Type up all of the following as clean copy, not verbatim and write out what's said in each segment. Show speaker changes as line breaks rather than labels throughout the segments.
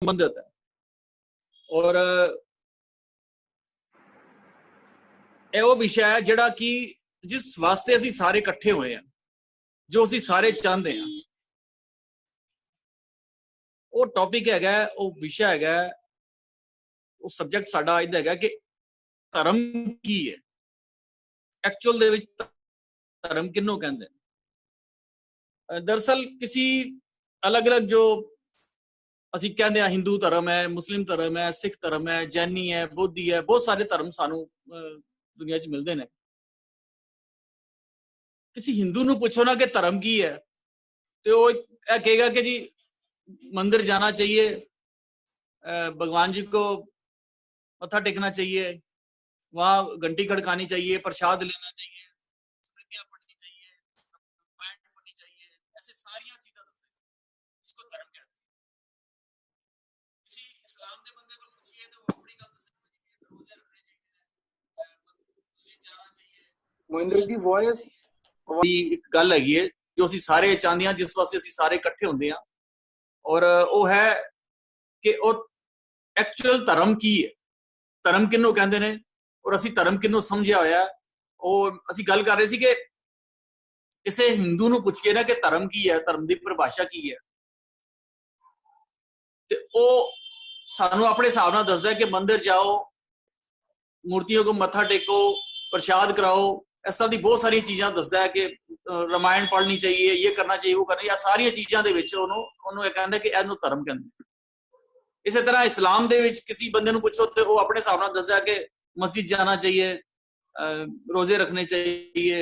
संबंधित है और ਇਹ ਉਹ ਵਿਸ਼ਾ ਹੈ ਜਿਹੜਾ ਕਿ ਜਿਸ ਵਾਸਤੇ ਅਸੀਂ ਸਾਰੇ ਇਕੱਠੇ ਹੋਏ ਆ, ਜੋ ਅਸੀਂ ਸਾਰੇ ਚਾਹੁੰਦੇ ਆ। ਉਹ ਟੌਪਿਕ ਹੈਗਾ, ਉਹ ਵਿਸ਼ਾ ਹੈਗਾ, ਉਹ ਸਬਜੈਕਟ ਸਾਡਾ ਇਹਦਾ ਹੈਗਾ ਕਿ ਧਰਮ ਕੀ ਹੈ, ਐਕਚੁਅਲ ਦੇ ਵਿੱਚ ਧਰਮ ਕਿਹਨੂੰ ਕਹਿੰਦੇ। ਦਰਅਸਲ ਕਿਸੇ ਅਲੱਗ-ਅਲੱਗ ਜੋ ਅਸੀਂ ਕਹਿੰਦੇ ਆ, ਹਿੰਦੂ ਧਰਮ ਹੈ, ਮੁਸਲਿਮ ਧਰਮ ਹੈ, ਸਿੱਖ ਧਰਮ ਹੈ, ਜੈਨੀ ਹੈ, ਬੋਧੀ ਹੈ, ਬਹੁਤ ਸਾਰੇ ਧਰਮ ਸਾਨੂੰ ਦੁਨੀਆ 'ਚ ਮਿਲਦੇ ਨੇ। ਕਿਸੇ ਹਿੰਦੂ ਨੂੰ ਪੁੱਛੋ ਨਾ ਕਿ ਧਰਮ ਕੀ ਹੈ, ਤੇ ਉਹ ਇਹ ਕਹੇਗਾ कि जी मंदिर जाना चाहिए, भगवान जी को मत्था टेकना चाहिए, वहाँ घंटी खड़कानी चाहिए, प्रसाद लेना चाहिए, स्मृतियां पढ़नी चाहिए, रामायण पढ़नी चाहिए, ऐसे सारी चीजें इसको धर्म कहते हैं। किसी इस्लाम के बंदे को पूछिए तो वो अपनी गल दसेगा, रोजे रखने चाहिए, मस्जिद जाना चाहिए।
ਮਹਿੰਦਰ ਦੀ ਵੌਇਸ
एक गल हैगी है जो ਅਸੀਂ ਸਾਰੇ ਚਾਹੁੰਦੇ ਹਾਂ, ਜਿਸ ਵਾਸਤੇ ਅਸੀਂ ਸਾਰੇ ਇਕੱਠੇ ਹੁੰਦੇ ਹਾਂ, ਔਰ ਉਹ ਹੈ ਕਿ ਉਹ ਐਕਚੁਅਲ ਧਰਮ ਕੀ ਹੈ, ਧਰਮ ਕਿਹਨੂੰ ਕਹਿੰਦੇ ਨੇ, ਔਰ ਅਸੀਂ ਧਰਮ ਕਿਹਨੂੰ ਸਮਝਿਆ ਹੋਇਆ। ਉਹ ਅਸੀਂ ਗੱਲ ਕਰ ਰਹੇ ਸੀ ਕਿ ਕਿਸੇ ਹਿੰਦੂ ਨੂੰ ਪੁੱਛੀਏ ਨਾ ਕਿ ਧਰਮ ਕੀ ਹੈ, ਧਰਮ ਦੀ ਪਰਿਭਾਸ਼ਾ ਕੀ ਹੈ, ਤੇ ਉਹ ਸਾਨੂੰ ਆਪਣੇ ਹਿਸਾਬ ਨਾਲ ਦੱਸਦਾ ਕਿ ਮੰਦਿਰ ਜਾਓ, ਮੂਰਤੀਆਂ को मत्था टेको, प्रसाद कराओ, इस तरह की बहुत सारी चीज़ां दसदा है कि रामायण पढ़नी चाहिए, ये करना चाहिए, वो करना, या सारी चीज़ां दे विच ਉਹਨੂੰ ਇਹ ਕਹਿੰਦਾ ਕਿ ਇਹਨੂੰ ਧਰਮ ਕਹਿੰਦੇ। ਇਸੇ ਤਰ੍ਹਾਂ ਇਸਲਾਮ ਦੇ ਵਿੱਚ ਕਿਸੇ ਬੰਦੇ ਨੂੰ ਪੁੱਛੋ ਤੇ ਉਹ ਆਪਣੇ ਹਿਸਾਬ ਨਾਲ ਦੱਸਦਾ ਕਿ मस्जिद जाना चाहिए, रोजे रखने चाहिए,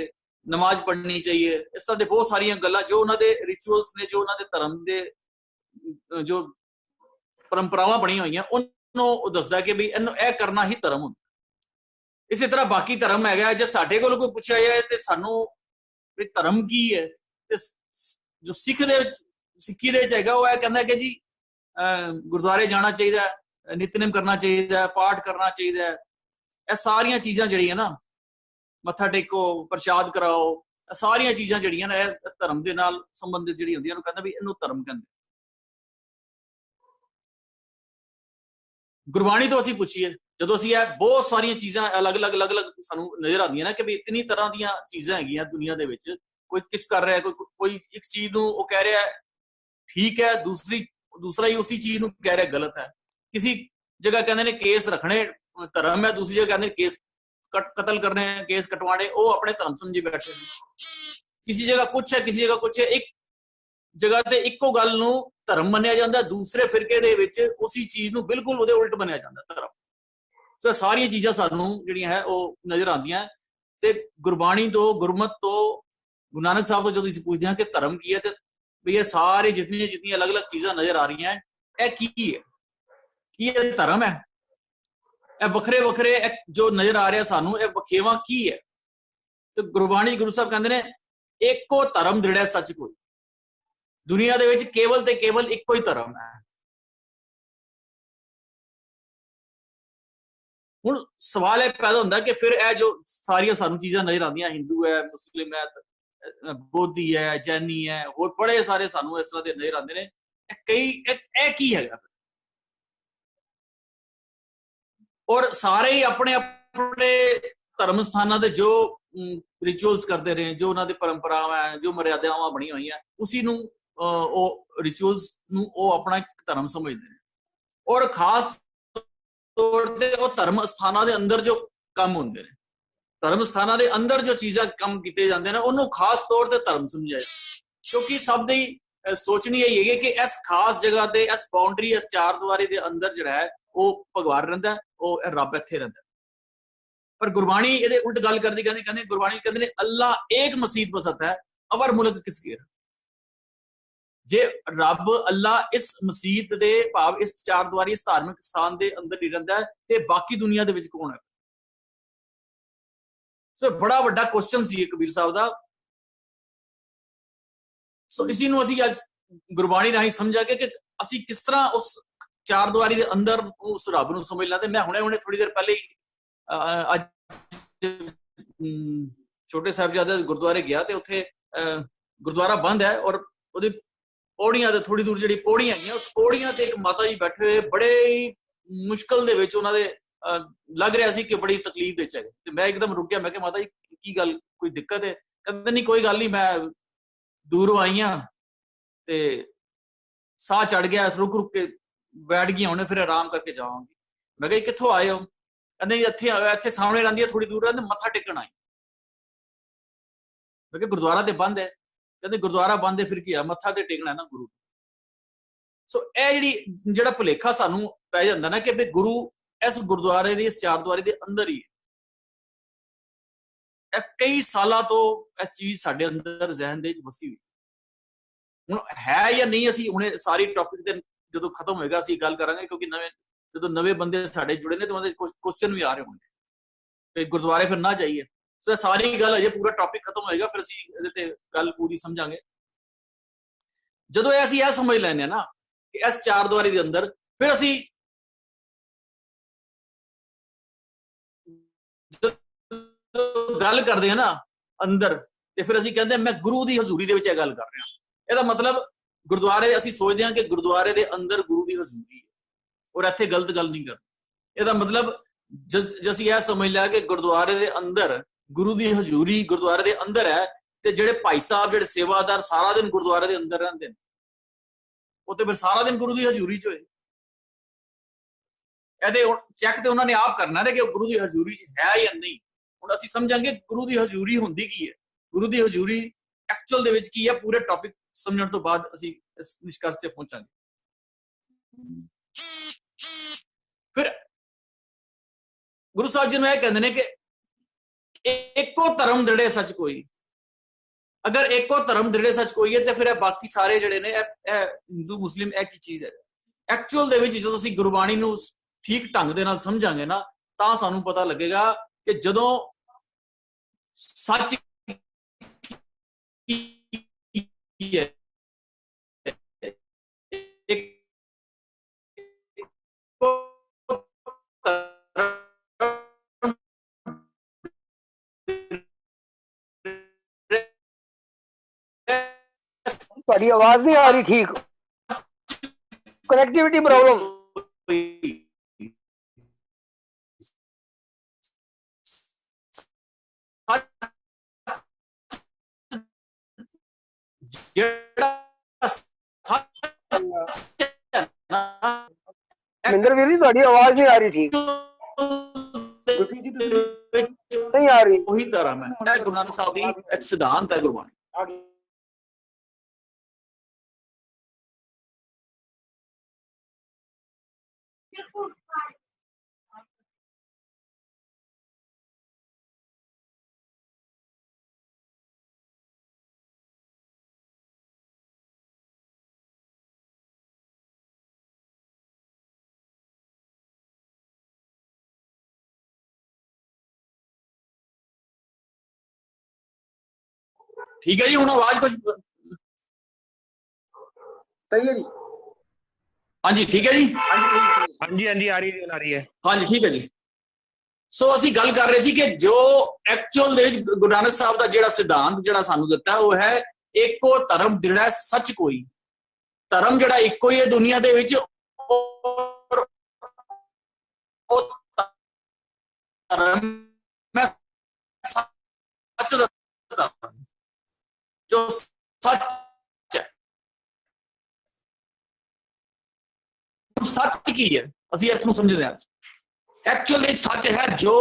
नमाज पढ़नी चाहिए। इस तरह ਦੇ ਬਹੁਤ ਸਾਰੀਆਂ ਗੱਲਾਂ ਜੋ ਉਹਨਾਂ ਦੇ ਰਿਚੁਅਲਸ ਨੇ, ਜੋ ਉਹਨਾਂ ਦੇ ਧਰਮ ਦੇ ਜੋ ਪਰੰਪਰਾਵਾਂ ਬਣੀਆਂ ਹੋਈਆਂ, ਉਹਨੂੰ ਉਹ ਦੱਸਦਾ ਕਿ ਵੀ ਇਹਨੂੰ ਇਹ ਕਰਨਾ ਹੀ ਧਰਮ ਹੁੰਦਾ। ਇਸੇ ਤਰ੍ਹਾਂ ਬਾਕੀ ਧਰਮ ਹੈਗਾ, ਜੇ ਸਾਡੇ ਕੋਲ ਕੋਈ ਪੁੱਛਿਆ ਜਾਏ ਤੇ ਸਾਨੂੰ ਵੀ ਧਰਮ ਕੀ ਹੈ, ਤੇ ਜੋ ਸਿੱਖੀ ਦੇ ਵਿੱਚ ਹੈਗਾ ਉਹ ਇਹ ਕਹਿੰਦਾ ਕਿ ਜੀ ਗੁਰਦੁਆਰੇ ਜਾਣਾ ਚਾਹੀਦਾ, ਨਿਤਨੇਮ ਕਰਨਾ ਚਾਹੀਦਾ, ਪਾਠ ਕਰਨਾ ਚਾਹੀਦਾ। ਇਹ ਸਾਰੀਆਂ ਚੀਜ਼ਾਂ ਜਿਹੜੀਆਂ ਨਾ, ਮੱਥਾ ਟੇਕੋ, ਪ੍ਰਸ਼ਾਦ ਕਰਾਓ, ਇਹ ਸਾਰੀਆਂ ਚੀਜ਼ਾਂ ਜਿਹੜੀਆਂ ਨੇ ਇਹ ਧਰਮ ਦੇ ਨਾਲ ਸੰਬੰਧਿਤ ਜਿਹੜੀ ਹੁੰਦੀਆਂ, ਉਹਨੂੰ ਕਹਿੰਦਾ ਵੀ ਇਹਨੂੰ ਧਰਮ ਕਹਿੰਦੇ। ਗੁਰਬਾਣੀ ਤੋਂ ਅਸੀਂ ਪੁੱਛੀਏ, ਜਦੋਂ ਅਸੀਂ ਇਹ ਬਹੁਤ ਸਾਰੀਆਂ ਚੀਜ਼ਾਂ ਅਲੱਗ-ਅਲੱਗ ਸਾਨੂੰ ਨਜ਼ਰ ਆਉਂਦੀਆਂ ਨਾ ਕਿ ਵੀ ਇਤਨੀ ਤਰ੍ਹਾਂ ਦੀਆਂ ਚੀਜ਼ਾਂ ਹੈਗੀਆਂ ਦੁਨੀਆ ਦੇ ਵਿੱਚ, ਕੋਈ ਕੁਛ ਕਰ ਰਿਹਾ, ਕੋਈ ਇੱਕ ਚੀਜ਼ ਨੂੰ ਉਹ ਕਹਿ ਰਿਹਾ ਠੀਕ ਹੈ, ਦੂਸਰਾ ਹੀ ਉਸੇ ਚੀਜ਼ ਨੂੰ ਕਹਿ ਰਿਹਾ ਗਲਤ ਹੈ। ਕਿਸੇ ਜਗ੍ਹਾ ਕਹਿੰਦੇ ਨੇ ਕੇਸ ਰੱਖਣੇ ਧਰਮ ਹੈ, ਦੂਸਰੀ ਜਗ੍ਹਾ ਕਹਿੰਦੇ ਨੇ ਕੇਸ ਕਤਲ ਕਰਨੇ, ਕੇਸ ਕਟਵਾਣੇ, ਉਹ ਆਪਣੇ ਧਰਮ ਸਮਝੇ ਬੈਠੇ। ਕਿਸੇ ਜਗ੍ਹਾ ਕੁਛ ਹੈ, ਕਿਸੇ ਜਗ੍ਹਾ ਕੁਛ ਹੈ। ਇੱਕ ਜਗ੍ਹਾ ਤੇ ਇੱਕੋ ਗੱਲ ਨੂੰ ਧਰਮ ਮੰਨਿਆ ਜਾਂਦਾ, ਦੂਸਰੇ ਫਿਰਕੇ ਦੇ ਵਿੱਚ ਉਸੇ ਚੀਜ਼ ਨੂੰ ਬਿਲਕੁਲ ਉਹਦੇ ਉਲਟ ਮੰਨਿਆ ਜਾਂਦਾ ਧਰਮ। ਸੋ ਸਾਰੀਆਂ ਚੀਜ਼ਾਂ ਸਾਨੂੰ ਜਿਹੜੀਆਂ ਹੈ ਉਹ ਨਜ਼ਰ ਆਉਂਦੀਆਂ। ਤੇ ਗੁਰਬਾਣੀ ਤੋਂ, ਗੁਰਮਤ ਤੋਂ, ਗੁਰੂ ਨਾਨਕ ਸਾਹਿਬ ਤੋਂ ਜਦੋਂ ਅਸੀਂ ਪੁੱਛਦੇ ਹਾਂ ਕਿ ਧਰਮ ਕੀ ਹੈ, ਤੇ ਵੀ ਇਹ ਸਾਰੇ ਜਿਤਨੀਆਂ ਅਲੱਗ-ਅਲੱਗ ਚੀਜ਼ਾਂ ਨਜ਼ਰ ਆ ਰਹੀਆਂ, ਇਹ ਕੀ ਹੈ, ਕੀ ਇਹ ਧਰਮ ਹੈ? ਇਹ ਵੱਖਰੇ ਜੋ ਨਜ਼ਰ ਆ ਰਿਹਾ ਸਾਨੂੰ, ਇਹ ਵਖੇਵਾ ਕੀ ਹੈ? ਤੇ ਗੁਰਬਾਣੀ ਗੁਰੂ ਸਾਹਿਬ ਕਹਿੰਦੇ ਨੇ ਇੱਕੋ ਧਰਮ ਦ੍ਰਿੜ੍ਹੈ ਸੱਚ ਕੋਈ। ਦੁਨੀਆ ਦੇ ਵਿੱਚ ਕੇਵਲ ਤੇ ਕੇਵਲ ਇੱਕੋ ਹੀ ਧਰਮ ਹੈ। ਹੁਣ ਸਵਾਲ ਇਹ ਪੈਦਾ ਹੁੰਦਾ ਕਿ ਫਿਰ ਇਹ ਜੋ ਸਾਰੀਆਂ ਸਾਨੂੰ ਚੀਜ਼ਾਂ ਨਜ਼ਰ ਆਉਂਦੀਆਂ, ਹਿੰਦੂ ਹੈ, ਮੁਸਲਿਮ ਹੈ, ਬੋਧੀ ਹੈ, ਜੈਨੀ ਹੈ, ਹੋਰ ਬੜੇ ਸਾਰੇ ਸਾਨੂੰ ਇਸ ਤਰ੍ਹਾਂ ਦੇ ਨਜ਼ਰ ਆਉਂਦੇ ਨੇ, ਇਹ ਕੀ ਹੈਗਾ? ਔਰ ਸਾਰੇ ਹੀ ਆਪਣੇ ਆਪਣੇ ਧਰਮ ਸਥਾਨਾਂ ਦੇ ਜੋ ਰਿਚੁਅਲਸ ਕਰਦੇ ਰਹੇ, ਜੋ ਉਹਨਾਂ ਦੀ ਪਰੰਪਰਾਵਾਂ ਹੈ, ਜੋ ਮਰਿਆਦਾਵਾਂ ਬਣੀਆਂ ਹੋਈਆਂ, ਉਸੇ ਨੂੰ ਉਹ ਰਿਚੁਅਲਸ ਨੂੰ ਉਹ ਆਪਣਾ ਇੱਕ ਧਰਮ ਸਮਝਦੇ ਨੇ। ਔਰ ਖਾਸ ਤੌਰ ਤੇ ਉਹ ਧਰਮ ਸਥਾਨਾਂ ਦੇ ਅੰਦਰ ਜੋ ਕੰਮ ਹੁੰਦੇ ਨੇ, ਧਰਮ ਸਥਾਨਾਂ ਦੇ ਅੰਦਰ ਜੋ ਚੀਜ਼ਾਂ ਕੰਮ ਕੀਤੇ ਜਾਂਦੇ ਨੇ, ਉਹਨੂੰ ਖਾਸ ਤੌਰ ਤੇ ਧਰਮ ਸਮਝਿਆ ਜਾਂਦਾ। ਕਿਉਂਕਿ ਸਭ ਦੀ ਸੋਚਣੀ ਇਹ ਹੈ ਕਿ ਇਸ ਖਾਸ ਜਗ੍ਹਾ ਤੇ, ਇਸ ਬਾਉਂਡਰੀ, ਇਸ ਚਾਰ ਦੀਵਾਰੀ ਦੇ ਅੰਦਰ ਜਿਹੜਾ ਹੈ ਉਹ ਭਗਵਾਨ ਰਹਿੰਦਾ, ਉਹ ਰੱਬ ਇੱਥੇ ਰਹਿੰਦਾ। ਪਰ ਗੁਰਬਾਣੀ ਇਹਦੇ ਉਲਟ ਗੱਲ ਕਰਦੀ, ਕਹਿੰਦੇ ਗੁਰਬਾਣੀ ਕਹਿੰਦੇ ਨੇ ਅੱਲਾ ਏਕ ਮਸੀਤ ਬਸਤ ਹੈ, ਅਵਰ ਮੁਲਕ ਕਿਸ ਕੀ। ਜੇ ਰੱਬ ਅੱਲਾ ਇਸ ਮਸੀਤ ਦੇ ਭਾਵ ਇਸ ਚਾਰ ਦੀਵਾਰੀ, ਇਸ ਧਾਰਮਿਕ ਸਥਾਨ ਦੇ ਅੰਦਰ ਹੀ ਰਹਿੰਦਾ ਹੈ, ਤੇ ਬਾਕੀ ਦੁਨੀਆ ਦੇ ਵਿੱਚ ਕੌਣ ਹੈ? ਸੋ ਬੜਾ ਵੱਡਾ ਕੁਐਸਚਨ ਸੀ ਕਬੀਰ ਸਾਹਿਬ ਦਾ। ਸੋ ਇਸੇ ਨੂੰ ਅਸੀਂ ਅੱਜ ਗੁਰਬਾਣੀ ਰਾਹੀਂ ਸਮਝਿਆ ਕਿ ਅਸੀਂ ਕਿਸ ਤਰ੍ਹਾਂ ਉਸ ਚਾਰ ਦੀਵਾਰੀ ਦੇ ਅੰਦਰ ਉਸ ਰੱਬ ਨੂੰ ਸਮਝ ਲੈਂਦੇ। ਮੈਂ ਹੁਣੇ ਥੋੜੀ ਦੇਰ ਪਹਿਲੇ ਅੱਜ ਛੋਟੇ ਸਾਹਿਬਜ਼ਾਦੇ ਗੁਰਦੁਆਰੇ ਗਿਆ, ਤੇ ਉੱਥੇ ਗੁਰਦੁਆਰਾ ਬੰਦ ਹੈ, ਔਰ ਉਹਦੇ ਪੌੜੀਆਂ ਤੇ ਥੋੜੀ ਦੂਰ ਜਿਹੜੀ ਪੌੜੀਆਂ ਹੈਗੀਆਂ, ਉਸ ਪੌੜੀਆਂ ਤੇ ਇੱਕ ਮਾਤਾ ਜੀ ਬੈਠੇ ਹੋਏ, ਬੜੇ ਹੀ ਮੁਸ਼ਕਲ ਦੇ ਵਿੱਚ ਉਹਨਾਂ ਦੇ ਲੱਗ ਰਿਹਾ ਸੀ ਕਿ ਬੜੀ ਤਕਲੀਫ ਦੇ ਚ ਹੈਗੇ। ਤੇ ਮੈਂ ਇੱਕਦਮ ਰੁਕ ਗਿਆ, ਮੈਂ ਕਿਹਾ ਮਾਤਾ ਜੀ ਕੀ ਗੱਲ, ਕੋਈ ਦਿੱਕਤ ਹੈ? ਕਹਿੰਦੇ ਨਹੀਂ ਕੋਈ ਗੱਲ ਨਹੀਂ, ਮੈਂ ਦੂਰੋਂ ਆਈ ਹਾਂ ਤੇ ਸਾਹ ਚੜ ਗਿਆ, ਰੁਕ ਰੁਕ ਕੇ ਬੈਠ ਗਈ, ਹੁਣ ਫਿਰ ਆਰਾਮ ਕਰਕੇ ਜਾਵਾਂਗੀ। ਮੈਂ ਕਿਹਾ ਕਿੱਥੋਂ ਆਏ ਹੋ? ਕਹਿੰਦੇ ਇੱਥੇ ਸਾਹਮਣੇ ਰਹਿੰਦੀ ਹੈ, ਥੋੜੀ ਦੂਰ ਰਹਿੰਦੇ, ਮੱਥਾ ਟੇਕਣ ਆਈ। ਮੈਂ ਕਿਹਾ ਗੁਰਦੁਆਰਾ ਤੇ ਬੰਦ ਹੈ। ਕਹਿੰਦੇ ਗੁਰਦੁਆਰਾ ਬੰਦ ਹੈ ਫਿਰ ਕੀ ਆ, ਮੱਥਾ ਤੇ ਟੇਕਣਾ ਹੈ ਨਾ ਗੁਰੂ। ਸੋ ਇਹ ਜਿਹੜਾ ਭੁਲੇਖਾ ਸਾਨੂੰ ਪੈ ਜਾਂਦਾ ਨਾ ਕਿ ਵੀ ਗੁਰੂ ਇਸ ਗੁਰਦੁਆਰੇ ਦੀ, ਇਸ ਚਾਰਦੁਆਰੀ ਦੇ ਅੰਦਰ ਹੀ ਹੈ। ਇਹ ਕਈ ਸਾਲਾਂ ਤੋਂ ਇਹ ਚੀਜ਼ ਸਾਡੇ ਅੰਦਰ ਜ਼ਿਹਨ ਦੇ ਵਿੱਚ ਵਸੀ ਹੋਈ। ਹੁਣ ਹੈ ਜਾਂ ਨਹੀਂ, ਅਸੀਂ ਹੁਣੇ ਸਾਰੀ ਟੌਪਿਕ ਤੇ ਜਦੋਂ ਖਤਮ ਹੋਏਗਾ ਅਸੀਂ ਗੱਲ ਕਰਾਂਗੇ, ਕਿਉਂਕਿ ਜਦੋਂ ਨਵੇਂ ਬੰਦੇ ਸਾਡੇ ਜੁੜੇ ਨੇ ਤਾਂ ਉਹਨਾਂ ਦੇ ਕੁਐਸਚਨ ਵੀ ਆ ਰਹੇ ਹੋਣਗੇ ਕਿ ਗੁਰਦੁਆਰੇ ਫਿਰ ਨਾ ਜਾਈਏ। ਸੋ ਸਾਰੀ ਗੱਲ ਅਜੇ ਪੂਰਾ ਟੌਪਿਕ ਖਤਮ ਹੋਏਗਾ, ਫਿਰ ਅਸੀਂ ਇਹਦੇ ਤੇ ਗੱਲ ਪੂਰੀ ਸਮਝਾਂਗੇ। ਜਦੋਂ ਅਸੀਂ ਇਹ ਸਮਝ ਲੈਂਦੇ ਆ ਨਾ ਕਿ ਇਸ ਚਾਰਦੁਆਰੀ ਦੇ ਅੰਦਰ, ਫਿਰ ਅਸੀਂ ਗੱਲ ਕਰਦੇ ਆ ਨਾ ਅੰਦਰ, ਤੇ ਫਿਰ ਅਸੀਂ ਕਹਿੰਦੇ ਮੈਂ ਗੁਰੂ ਦੀ ਹਜ਼ੂਰੀ ਦੇ ਵਿੱਚ ਇਹ ਗੱਲ ਕਰ ਰਿਹਾ। ਇਹਦਾ ਮਤਲਬ ਗੁਰਦੁਆਰੇ, ਅਸੀਂ ਸੋਚਦੇ ਹਾਂ ਕਿ ਗੁਰਦੁਆਰੇ ਦੇ ਅੰਦਰ ਗੁਰੂ ਦੀ ਹਜ਼ੂਰੀ ਹੈ, ਔਰ ਇੱਥੇ ਗਲਤ ਗੱਲ ਨਹੀਂ ਕਰਨੀ। ਇਹਦਾ ਮਤਲਬ ਜੇ ਅਸੀਂ ਇਹ ਸਮਝ ਲਿਆ ਕਿ ਗੁਰਦੁਆਰੇ ਦੇ ਅੰਦਰ ਗੁਰੂ ਦੀ ਹਜ਼ੂਰੀ ਗੁਰਦੁਆਰੇ ਦੇ ਅੰਦਰ ਹੈ, ਤੇ ਜਿਹੜੇ ਭਾਈ ਸਾਹਿਬ, ਜਿਹੜੇ ਸੇਵਾਦਾਰ ਸਾਰਾ ਦਿਨ ਗੁਰਦੁਆਰੇ ਦੇ ਅੰਦਰ ਰਹਿੰਦੇ ਨੇ, ਉਹ ਤੇ ਫਿਰ ਸਾਰਾ ਦਿਨ ਗੁਰੂ ਦੀ ਹਜ਼ੂਰੀ ਚ ਹੋਏ। ਇਹਦੇ ਚੈੱਕ ਤੇ ਉਹਨਾਂ ਨੇ ਆਪ ਕਰਨਾ ਨੇ ਕਿ ਗੁਰੂ ਦੀ ਹਜ਼ੂਰੀ ਚ ਹੈ ਜਾਂ ਨਹੀਂ। ਹੁਣ ਅਸੀਂ ਸਮਝਾਂਗੇ ਗੁਰੂ ਦੀ ਹਜ਼ੂਰੀ ਹੁੰਦੀ ਕੀ ਹੈ, ਗੁਰੂ ਦੀ ਹਜ਼ੂਰੀ ਐਕਚੁਅਲ ਦੇ ਵਿੱਚ ਕੀ ਹੈ। ਪੂਰੇ ਟੌਪਿਕ ਸਮਝਣ ਤੋਂ ਬਾਅਦ ਅਸੀਂ ਇਸ ਨਿਸ਼ਕਰਸ਼ ਤੇ ਪਹੁੰਚਾਂਗੇ। ਫਿਰ ਗੁਰੂ ਸਾਹਿਬ ਜੀ ਨੂੰ ਇਹ ਕਹਿੰਦੇ ਨੇ ਕਿ ਇੱਕੋ ਧਰਮ ਦ੍ਰਿੜੇ ਸੱਚ ਕੋਈ। ਅਗਰ ਇੱਕੋ ਧਰਮ ਦ੍ਰਿੜੇ ਸੱਚ ਕੋਈ ਹੈ ਤੇ ਫਿਰ ਇਹ ਬਾਕੀ ਸਾਰੇ ਜਿਹੜੇ ਨੇ ਇਹ ਹਿੰਦੂ ਮੁਸਲਿਮ ਇਹ ਕੀ ਚੀਜ਼ ਹੈ। ਐਕਚੁਅਲ ਦੇ ਵਿੱਚ ਜਦੋਂ ਅਸੀਂ ਗੁਰਬਾਣੀ ਨੂੰ ਠੀਕ ਢੰਗ ਦੇ ਨਾਲ ਸਮਝਾਂਗੇ ਨਾ, ਤਾਂ ਸਾਨੂੰ ਪਤਾ ਲੱਗੇਗਾ ਕਿ ਜਦੋਂ ਸੱਚ ਕੀ ਹੈ,
ਤੁਹਾਡੀ ਆਵਾਜ਼ ਨਹੀਂ ਆ ਰਹੀ ਠੀਕ, ਕਨੈਕਟੀਵਿਟੀ ਪ੍ਰੋਬਲਮ। ਮਹਿੰਦਰ ਵੀਰ ਜੀ ਤੁਹਾਡੀ ਆਵਾਜ਼ ਨਹੀਂ ਆ ਰਹੀ ਠੀਕ, ਨਹੀਂ ਆ ਰਹੀ।
ਉਹੀ ਧਰਮ ਹੈ, ਗੁਰੂ ਨਾਨਕ ਸਾਹਿਬ ਦੀ ਇੱਕ ਸਿਧਾਂਤ ਹੈ ਗੁਰਬਾਣੀ। ठीक है जी, हूँ आवाज कुछ
सही है जी?
हाँ जी ठीक है जी,
हाँ जी हाँ जी आ रही है
हाँ जी ठीक है जी। ਸੋ ਅਸੀਂ ਗੱਲ ਕਰ ਰਹੇ ਸੀ ਕਿ ਜੋ ਐਕਚੁਅਲ ਦੇ ਵਿੱਚ ਗੁਰੂ ਨਾਨਕ ਸਾਹਿਬ ਦਾ ਜਿਹੜਾ ਸਿਧਾਂਤ ਜਿਹੜਾ ਸਾਨੂੰ ਦਿੱਤਾ ਉਹ ਹੈ ਇੱਕੋ ਧਰਮ ਦ੍ਰਿੜਾ ਸੱਚ ਕੋਈ। ਧਰਮ ਜਿਹੜਾ ਇੱਕੋ ਹੀ ਹੈ ਦੁਨੀਆ ਦੇ ਵਿੱਚ, ਉਹ ਧਰਮ ਮੈਂ ਸੱਚ ਦਾ ਜੋ ਸੱਚ ਹੈ। ਸੱਚ ਕੀ ਹੈ ਅਸੀਂ ਇਸ ਨੂੰ ਸਮਝਦੇ ਹਾਂ। एक्चुअली सच है जो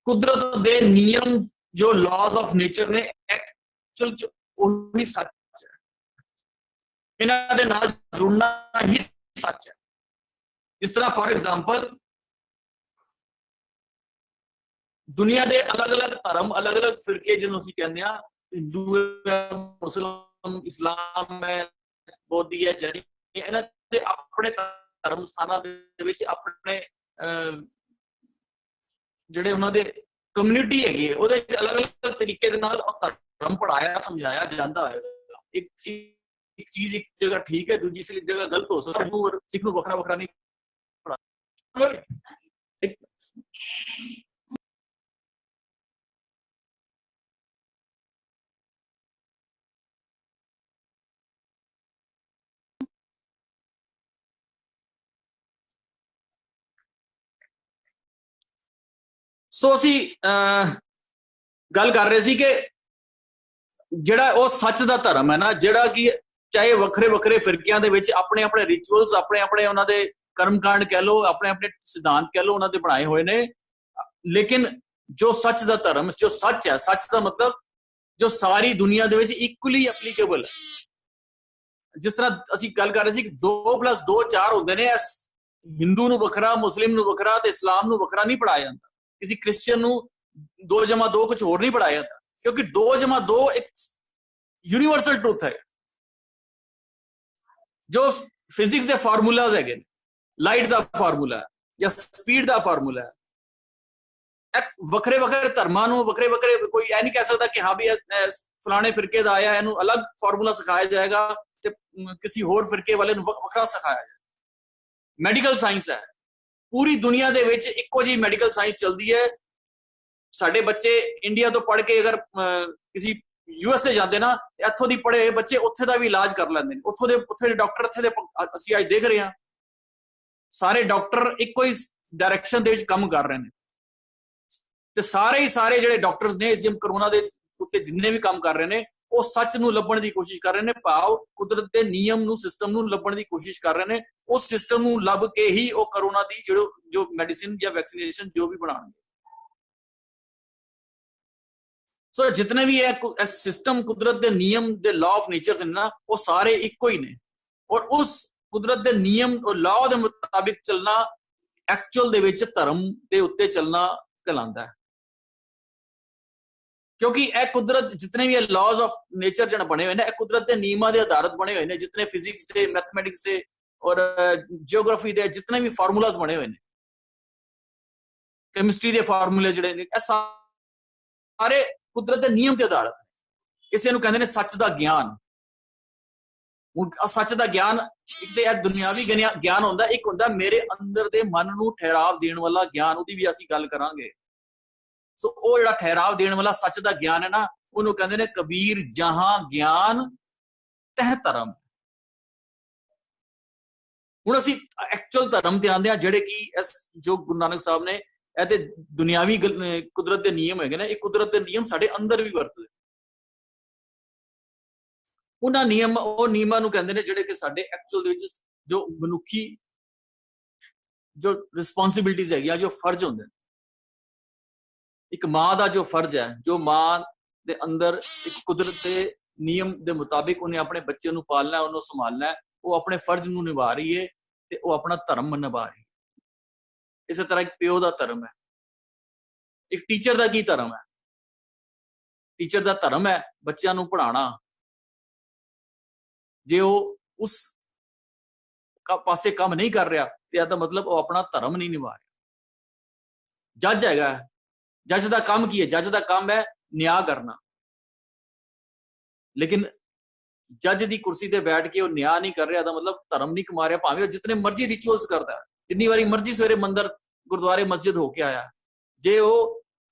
कुदरत दे नियम, जो लॉज ऑफ नेचर ने, एक्चुअल वही सच है। इन्हां दे नाल जुड़ना ही सच है। जिस तरह फॉर एग्जांपल दुनिया दे अलग अलग धर्म, अलग अलग फिरके जिन्हों असीं कहंदे आ, हिंदू है, मुस्लिम, इस्लाम है, बौद्धी है, जैन है, इन्हां दे अपने धर्म स्थानां दे विच अपने ਜਿਹੜੇ ਉਹਨਾਂ ਦੇ ਕਮਿਊਨਿਟੀ ਹੈਗੀ ਹੈ ਉਹਦੇ ਵਿੱਚ ਅਲੱਗ-ਅਲੱਗ ਤਰੀਕੇ ਦੇ ਨਾਲ ਧਰਮ ਪੜਾਇਆ ਸਮਝਾਇਆ ਜਾਂਦਾ ਹੈ। ਇੱਕ ਚੀਜ਼ ਇੱਕ ਜਗ੍ਹਾ ਠੀਕ ਹੈ, ਦੂਜੀ ਜਗ੍ਹਾ ਗਲਤ ਹੋ ਸਕਦਾ ਹੈ। ਸਿੱਖ ਨੂੰ ਵੱਖਰਾ ਵੱਖਰਾ ਨਹੀਂ ਪੜਾਇਆ। ਸੋ ਅਸੀਂ ਗੱਲ ਕਰ ਰਹੇ ਸੀ ਕਿ ਜਿਹੜਾ ਉਹ ਸੱਚ ਦਾ ਧਰਮ ਹੈ ਨਾ, ਜਿਹੜਾ ਕਿ ਚਾਹੇ ਵੱਖਰੇ ਵੱਖਰੇ ਫਿਰਕਿਆਂ ਦੇ ਵਿੱਚ ਆਪਣੇ ਆਪਣੇ ਰਿਚੁਅਲਸ, ਆਪਣੇ ਆਪਣੇ ਉਹਨਾਂ ਦੇ ਕਰਮਕਾਂਡ ਕਹਿ ਲਓ, ਆਪਣੇ ਆਪਣੇ ਸਿਧਾਂਤ ਕਹਿ ਲਓ, ਉਹਨਾਂ ਦੇ ਬਣਾਏ ਹੋਏ ਨੇ, ਲੇਕਿਨ ਜੋ ਸੱਚ ਦਾ ਧਰਮ, ਜੋ ਸੱਚ ਹੈ, ਸੱਚ ਦਾ ਮਤਲਬ ਜੋ ਸਾਰੀ ਦੁਨੀਆ ਦੇ ਵਿੱਚ ਇਕੁਅਲੀ ਐਪਲੀਕੇਬਲ ਹੈ। ਜਿਸ ਤਰ੍ਹਾਂ ਅਸੀਂ ਗੱਲ ਕਰ ਰਹੇ ਸੀ ਕਿ 2+2 4 ਹੁੰਦੇ ਨੇ, ਹਿੰਦੂ ਨੂੰ ਵੱਖਰਾ, ਮੁਸਲਿਮ ਨੂੰ ਵੱਖਰਾ ਤੇ ਇਸਲਾਮ ਨੂੰ ਵੱਖਰਾ ਨਹੀਂ ਪੜਾਇਆ ਜਾਂਦਾ। ਕਿਸੇ ਕ੍ਰਿਸਚੀਅਨ ਨੂੰ 2+2 ਕੁਝ ਹੋਰ ਨਹੀਂ ਪੜਾਇਆ ਜਾਂਦਾ, ਕਿਉਂਕਿ 2+2 ਇੱਕ ਯੂਨੀਵਰਸਲ ਟਰੂਥ ਹੈ। ਜੋ ਫਿਜ਼ਿਕਸ ਦੇ ਫਾਰਮੂਲਾਜ਼ ਹੈਗੇ ਨੇ, ਲਾਈਟ ਦਾ ਫਾਰਮੂਲਾ ਹੈ ਜਾਂ ਸਪੀਡ ਦਾ ਫਾਰਮੂਲਾ ਹੈ, ਵੱਖਰੇ ਵੱਖਰੇ ਧਰਮਾਂ ਨੂੰ ਵੱਖਰੇ ਵੱਖਰੇ, ਕੋਈ ਇਹ ਨਹੀਂ ਕਹਿ ਸਕਦਾ ਕਿ ਹਾਂ ਵੀ ਫਲਾਣੇ ਫਿਰਕੇ ਦਾ ਆਇਆ ਇਹਨੂੰ ਅਲੱਗ ਫਾਰਮੂਲਾ ਸਿਖਾਇਆ ਜਾਏਗਾ ਤੇ ਕਿਸੇ ਹੋਰ ਫਿਰਕੇ ਵਾਲੇ ਨੂੰ ਵੱਖਰਾ ਸਿਖਾਇਆ ਜਾਏਗਾ। ਮੈਡੀਕਲ ਸਾਇੰਸ ਹੈ, ਪੂਰੀ ਦੁਨੀਆ ਦੇ ਵਿੱਚ ਇੱਕੋ ਜਿਹੀ ਮੈਡੀਕਲ ਸਾਇੰਸ ਚੱਲਦੀ ਹੈ। ਸਾਡੇ ਬੱਚੇ ਇੰਡੀਆ ਤੋਂ ਪੜ੍ਹ ਕੇ ਅਗਰ ਕਿਸੇ USA ਜਾਂਦੇ ਨਾ, ਇੱਥੋਂ ਦੀ ਪੜ੍ਹੇ ਬੱਚੇ ਉੱਥੇ ਦਾ ਵੀ ਇਲਾਜ ਕਰ ਲੈਂਦੇ ਨੇ। ਉੱਥੇ ਦੇ ਡਾਕਟਰ, ਇੱਥੇ ਦੇ ਅਸੀਂ ਅੱਜ ਦੇਖ ਰਹੇ ਹਾਂ ਸਾਰੇ ਡਾਕਟਰ ਇੱਕੋ ਹੀ ਡਾਇਰੈਕਸ਼ਨ ਦੇ ਵਿੱਚ ਕੰਮ ਕਰ ਰਹੇ ਨੇ, ਤੇ ਸਾਰੇ ਜਿਹੜੇ ਡਾਕਟਰਸ ਨੇ ਜਿਮ ਕਰੋਨਾ ਦੇ ਉੱਤੇ ਜਿੰਨੇ ਵੀ ਕੰਮ ਕਰ ਰਹੇ ਨੇ, ਉਹ ਸੱਚ ਨੂੰ ਲੱਭਣ ਦੀ ਕੋਸ਼ਿਸ਼ ਕਰ ਰਹੇ ਨੇ, ਭਾਵ ਕੁਦਰਤ ਦੇ ਨਿਯਮ ਨੂੰ, ਸਿਸਟਮ ਨੂੰ ਲੱਭਣ ਦੀ ਕੋਸ਼ਿਸ਼ ਕਰ ਰਹੇ ਨੇ। ਉਸ ਸਿਸਟਮ ਨੂੰ ਲੱਭ ਕੇ ਹੀ ਉਹ ਕਰੋਨਾ ਦੀ ਜੋ ਮੈਡੀਸਿਨ ਜਾਂ ਵੈਕਸੀਨੇਸ਼ਨ ਜੋ ਵੀ ਬਣਾਉਣਗੇ। ਸੋ ਜਿਤਨੇ ਵੀ ਇਹ ਸਿਸਟਮ, ਕੁਦਰਤ ਦੇ ਨਿਯਮ ਦੇ ਲਾਅ ਆਫ ਨੇਚਰ ਨੇ ਨਾ, ਉਹ ਸਾਰੇ ਇੱਕੋ ਹੀ ਨੇ, ਔਰ ਉਸ ਕੁਦਰਤ ਦੇ ਨਿਯਮ ਔਰ ਲਾਅ ਦੇ ਮੁਤਾਬਿਕ ਚੱਲਣਾ ਐਕਚੁਅਲ ਦੇ ਵਿੱਚ ਧਰਮ ਦੇ ਉੱਤੇ ਚੱਲਣਾ कहलाता है। क्योंकि ਇਹ ਕੁਦਰਤ ਜਿਤਨੇ ਵੀ ਲਾਜ਼ ਆਫ ਨੇਚਰ ਜਣ ਬਣੇ ਹੋਏ ਨੇ, ਇਹ ਕੁਦਰਤ ਦੇ ਨਿਯਮਾਂ ਦੇ ਆਧਾਰਿਤ ਬਣੇ ਹੋਏ ਨੇ। ਜਿਤਨੇ ਫਿਜ਼ਿਕਸ ਦੇ, ਮੈਥਮੈਟਿਕਸ ਦੇ ਔਰ ਜਿਓਗ੍ਰਾਫੀ ਦੇ ਜਿਤਨੇ ਵੀ ਫਾਰਮੂਲਾਜ਼ ਬਣੇ ਹੋਏ ਨੇ, ਕੈਮਿਸਟਰੀ ਦੇ ਫਾਰਮੂਲੇ ਜਿਹੜੇ ਨੇ, ਇਹ ਸਾਰੇ ਕੁਦਰਤ ਦੇ ਨਿਯਮ ਤੇ ਆਧਾਰਿਤ ਨੇ। ਇਸੇ ਨੂੰ ਕਹਿੰਦੇ ਨੇ ਸੱਚ ਦਾ ਗਿਆਨ। ਹੁਣ ਸੱਚ ਦਾ ਗਿਆਨ ਇੱਕ ਤੇ ਇਹ ਦੁਨਿਆਵੀ ਗਿਆਨ ਹੁੰਦਾ, ਇੱਕ ਹੁੰਦਾ ਮੇਰੇ ਅੰਦਰ ਦੇ ਮਨ ਨੂੰ ਠਹਿਰਾਵ ਦੇਣ ਵਾਲਾ ਗਿਆਨ। ਉਹਦੀ ਵੀ ਅਸੀਂ ਗੱਲ ਕਰਾਂਗੇ। ਸੋ ਉਹ ਜਿਹੜਾ ਠਹਿਰਾਵ ਦੇਣ ਵਾਲਾ ਸੱਚ ਦਾ ਗਿਆਨ ਹੈ ਨਾ, ਉਹਨੂੰ ਕਹਿੰਦੇ ਨੇ ਕਬੀਰ ਜਹਾਂ ਗਿਆਨ ਤਹਿ ਧਰਮ। ਹੁਣ ਅਸੀਂ ਐਕਚੁਅਲ ਧਰਮ ਤੇ ਆਉਂਦੇ ਆ, ਜਿਹੜੇ ਕਿ ਜੋ ਗੁਰੂ ਨਾਨਕ ਸਾਹਿਬ ਨੇ ਇਹ ਤੇ ਦੁਨਿਆਵੀ ਕੁਦਰਤ ਦੇ ਨਿਯਮ ਹੈਗੇ ਨੇ, ਇਹ ਕੁਦਰਤ ਦੇ ਨਿਯਮ ਸਾਡੇ ਅੰਦਰ ਵੀ ਵਰਤਦੇ। ਉਹਨਾਂ ਨਿਯਮ, ਉਹ ਨਿਯਮਾਂ ਨੂੰ ਕਹਿੰਦੇ ਨੇ ਜਿਹੜੇ ਕਿ ਸਾਡੇ ਐਕਚੁਅਲ ਦੇ ਵਿੱਚ ਜੋ ਮਨੁੱਖੀ ਜੋ ਰਿਸਪੌਂਸਿਬਿਲਿਟੀਜ਼ ਹੈਗੀਆਂ, ਜੋ ਫਰਜ਼ ਹੁੰਦੇ ਨੇ। ਇੱਕ ਮਾਂ ਦਾ ਜੋ ਫਰਜ਼ ਹੈ, ਜੋ ਮਾਂ ਦੇ ਅੰਦਰ ਇੱਕ ਕੁਦਰਤ ਦੇ ਨਿਯਮ ਦੇ ਮੁਤਾਬਿਕ ਉਹਨੇ ਆਪਣੇ ਬੱਚੇ ਨੂੰ ਪਾਲਣਾ, ਉਹਨੂੰ ਸੰਭਾਲਣਾ, ਉਹ ਆਪਣੇ ਫਰਜ਼ ਨੂੰ ਨਿਭਾ ਰਹੀ ਹੈ ਤੇ ਉਹ ਆਪਣਾ ਧਰਮ ਨਿਭਾ ਰਹੀ ਹੈ। ਇਸੇ ਤਰ੍ਹਾਂ ਇੱਕ ਪਿਓ ਦਾ ਧਰਮ ਹੈ। ਇੱਕ ਟੀਚਰ ਦਾ ਕੀ ਧਰਮ ਹੈ? ਟੀਚਰ ਦਾ ਧਰਮ ਹੈ ਬੱਚਿਆਂ ਨੂੰ ਪੜ੍ਹਾਉਣਾ। ਜੇ ਉਹ ਉਸ ਪਾਸੇ ਕੰਮ ਨਹੀਂ ਕਰ ਰਿਹਾ ਤੇ ਇਹਦਾ ਮਤਲਬ ਉਹ ਆਪਣਾ ਧਰਮ ਨਹੀਂ ਨਿਭਾ ਰਿਹਾ। ਜੱਜ ਹੈਗਾ, ਜੱਜ ਦਾ ਕੰਮ ਕੀ ਹੈ? ਜੱਜ ਦਾ ਕੰਮ ਹੈ ਨਿਆਂ ਕਰਨਾ। ਲੇਕਿਨ ਜੱਜ ਦੀ ਕੁਰਸੀ ਤੇ ਬੈਠ ਕੇ ਉਹ ਨਿਆਂ ਨਹੀਂ ਕਰ ਰਿਹਾ, ਇਹਦਾ ਮਤਲਬ ਧਰਮ ਨਹੀਂ ਕਮਾ ਰਿਹਾ। ਭਾਵੇਂ ਉਹ ਜਿਤਨੇ ਮਰਜ਼ੀ ਰਿਚੁਅਲਸ ਕਰਦਾ, ਜਿੰਨੀ ਵਾਰੀ ਮਰਜ਼ੀ ਸਵੇਰੇ ਮੰਦਰ, ਗੁਰਦੁਆਰੇ, ਮਸਜਿਦ ਹੋ ਕੇ ਆਇਆ, ਜੇ ਉਹ